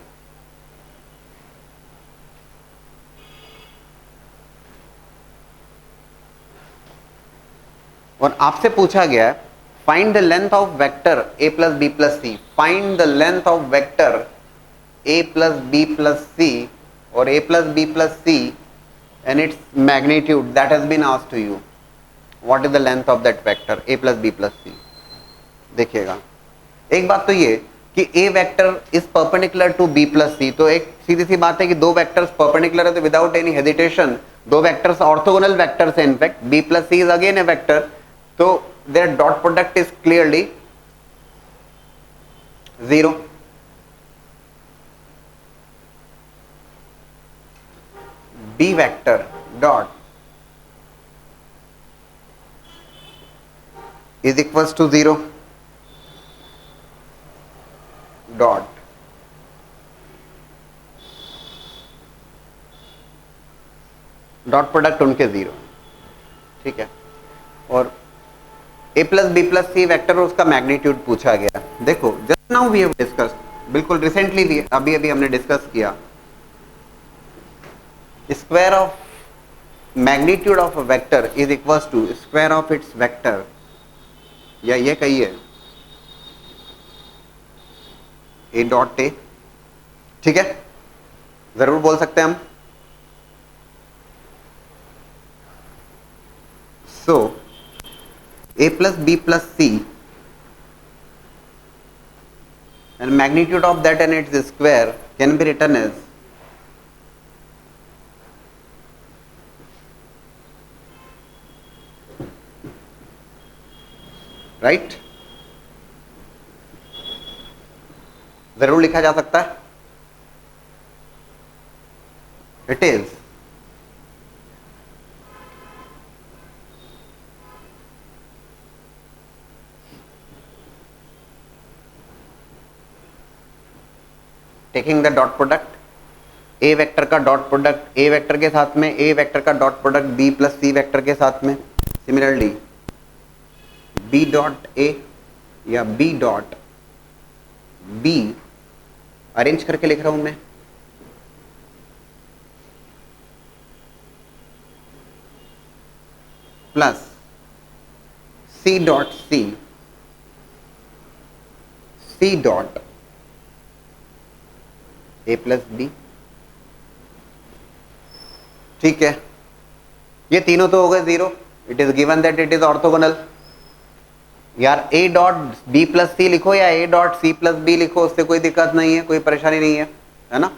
और आपसे पूछा गया है find the length of vector A plus B plus C. Find the length of vector A plus B plus C और A plus B plus C and its magnitude that has been asked to you. What is the length of that vector A plus B plus C. देखिएगा, एक बात तो ये कि A vector is perpendicular to B plus C. तो एक सीधी सी बात है कि दो वेक्टर्स परपेंडिकुलर है तो विदाउट एनी हेजिटेशन दो वेक्टर्स ऑर्थोगोनल वेक्टर्स है. In fact B plus C is again a vector, तो their dot product is clearly 0. B vector dot is equals to 0 dot dot product उनके 0, ठीक है। और a plus B plus C vector और उसका magnitude पूछा गया। देखो just now we have discuss, बिल्कुल रिसेंटली भी अभी अभी हमने डिस्कस किया, square of magnitude of a vector is equals to square of its vector, या ये कहिए ए डॉट ए, ठीक है, जरूर बोल सकते हैं हम। सो a plus b plus c and magnitude of that and its square can be written as right, जरूर लिखा जा सकता है। It is taking the dot product A vector का डॉट प्रोडक्ट ए वेक्टर के साथ में, ए वेक्टर का dot product B plus C vector के साथ में, सिमिलरली बी डॉट ए या बी डॉट बी अरेंज करके लिख रहा हूं मैं, plus C dot C, C dot A plus B, ठीक है। ये तीनों तो हो गए 0, it is given that it is orthogonal. यार A dot B plus C लिखो या A dot C plus B लिखो, उससे कोई दिक्कत नहीं है, कोई परेशानी नहीं है ना।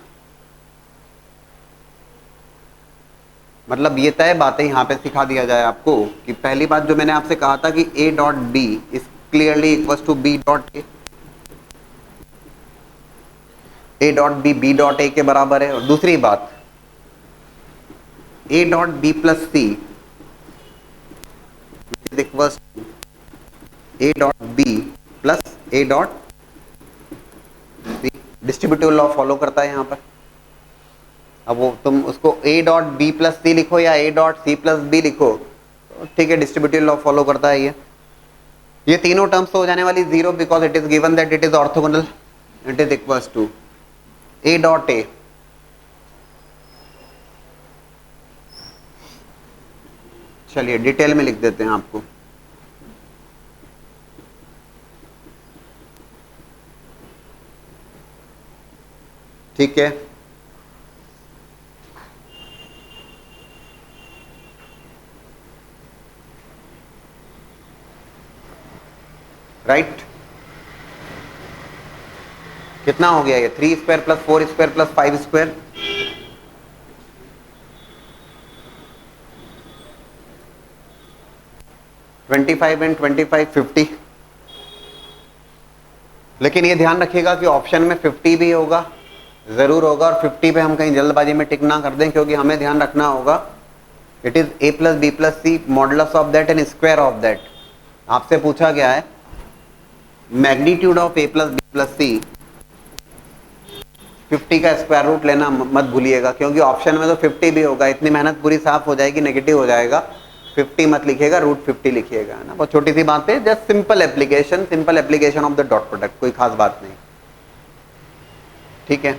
मतलब ये तय बातें यहां पे सिखा दिया जाए आपको कि पहली बात जो मैंने आपसे कहा था कि A dot B is clearly equals to B dot A dot B dot A के बराबर है। और दूसरी बात A dot B plus C is equals to A dot B plus A dot C, distributive law follow करता है यहां पर। अब वो तुम उसको A dot B plus C लिखो या A dot C plus B लिखो, तो ठीक है, डिस्ट्रीब्यूटिव लॉ फॉलो करता है ये तीनों टर्म्स तो हो जाने वाली 0 because it is given that it is orthogonal. It is equals to A dot A चलिए डिटेल में लिख देते हैं आपको। ठीक है, राइट। कितना हो गया ये 3 square plus 4 square plus 5 square, twenty 25 and 25 50। लेकिन ये ध्यान रखिएगा कि ऑप्शन में 50 भी होगा, जरूर होगा, और 50 पे हम कहीं जल्दबाजी में टिक ना कर दें, क्योंकि हमें ध्यान रखना होगा it is A plus B plus C modulus of that and square of that. आपसे पूछा गया है magnitude of A plus B plus C, 50 का स्क्वायर रूट लेना मत भूलिएगा, क्योंकि ऑप्शन में तो 50 भी होगा। इतनी मेहनत पूरी साफ हो जाएगी, नेगेटिव हो जाएगा, 50 मत लिखिएगा, रूट 50 लिखिएगा, है ना। बहुत छोटी सी बात है, just simple application of the dot product, कोई खास बात नहीं, ठीक है।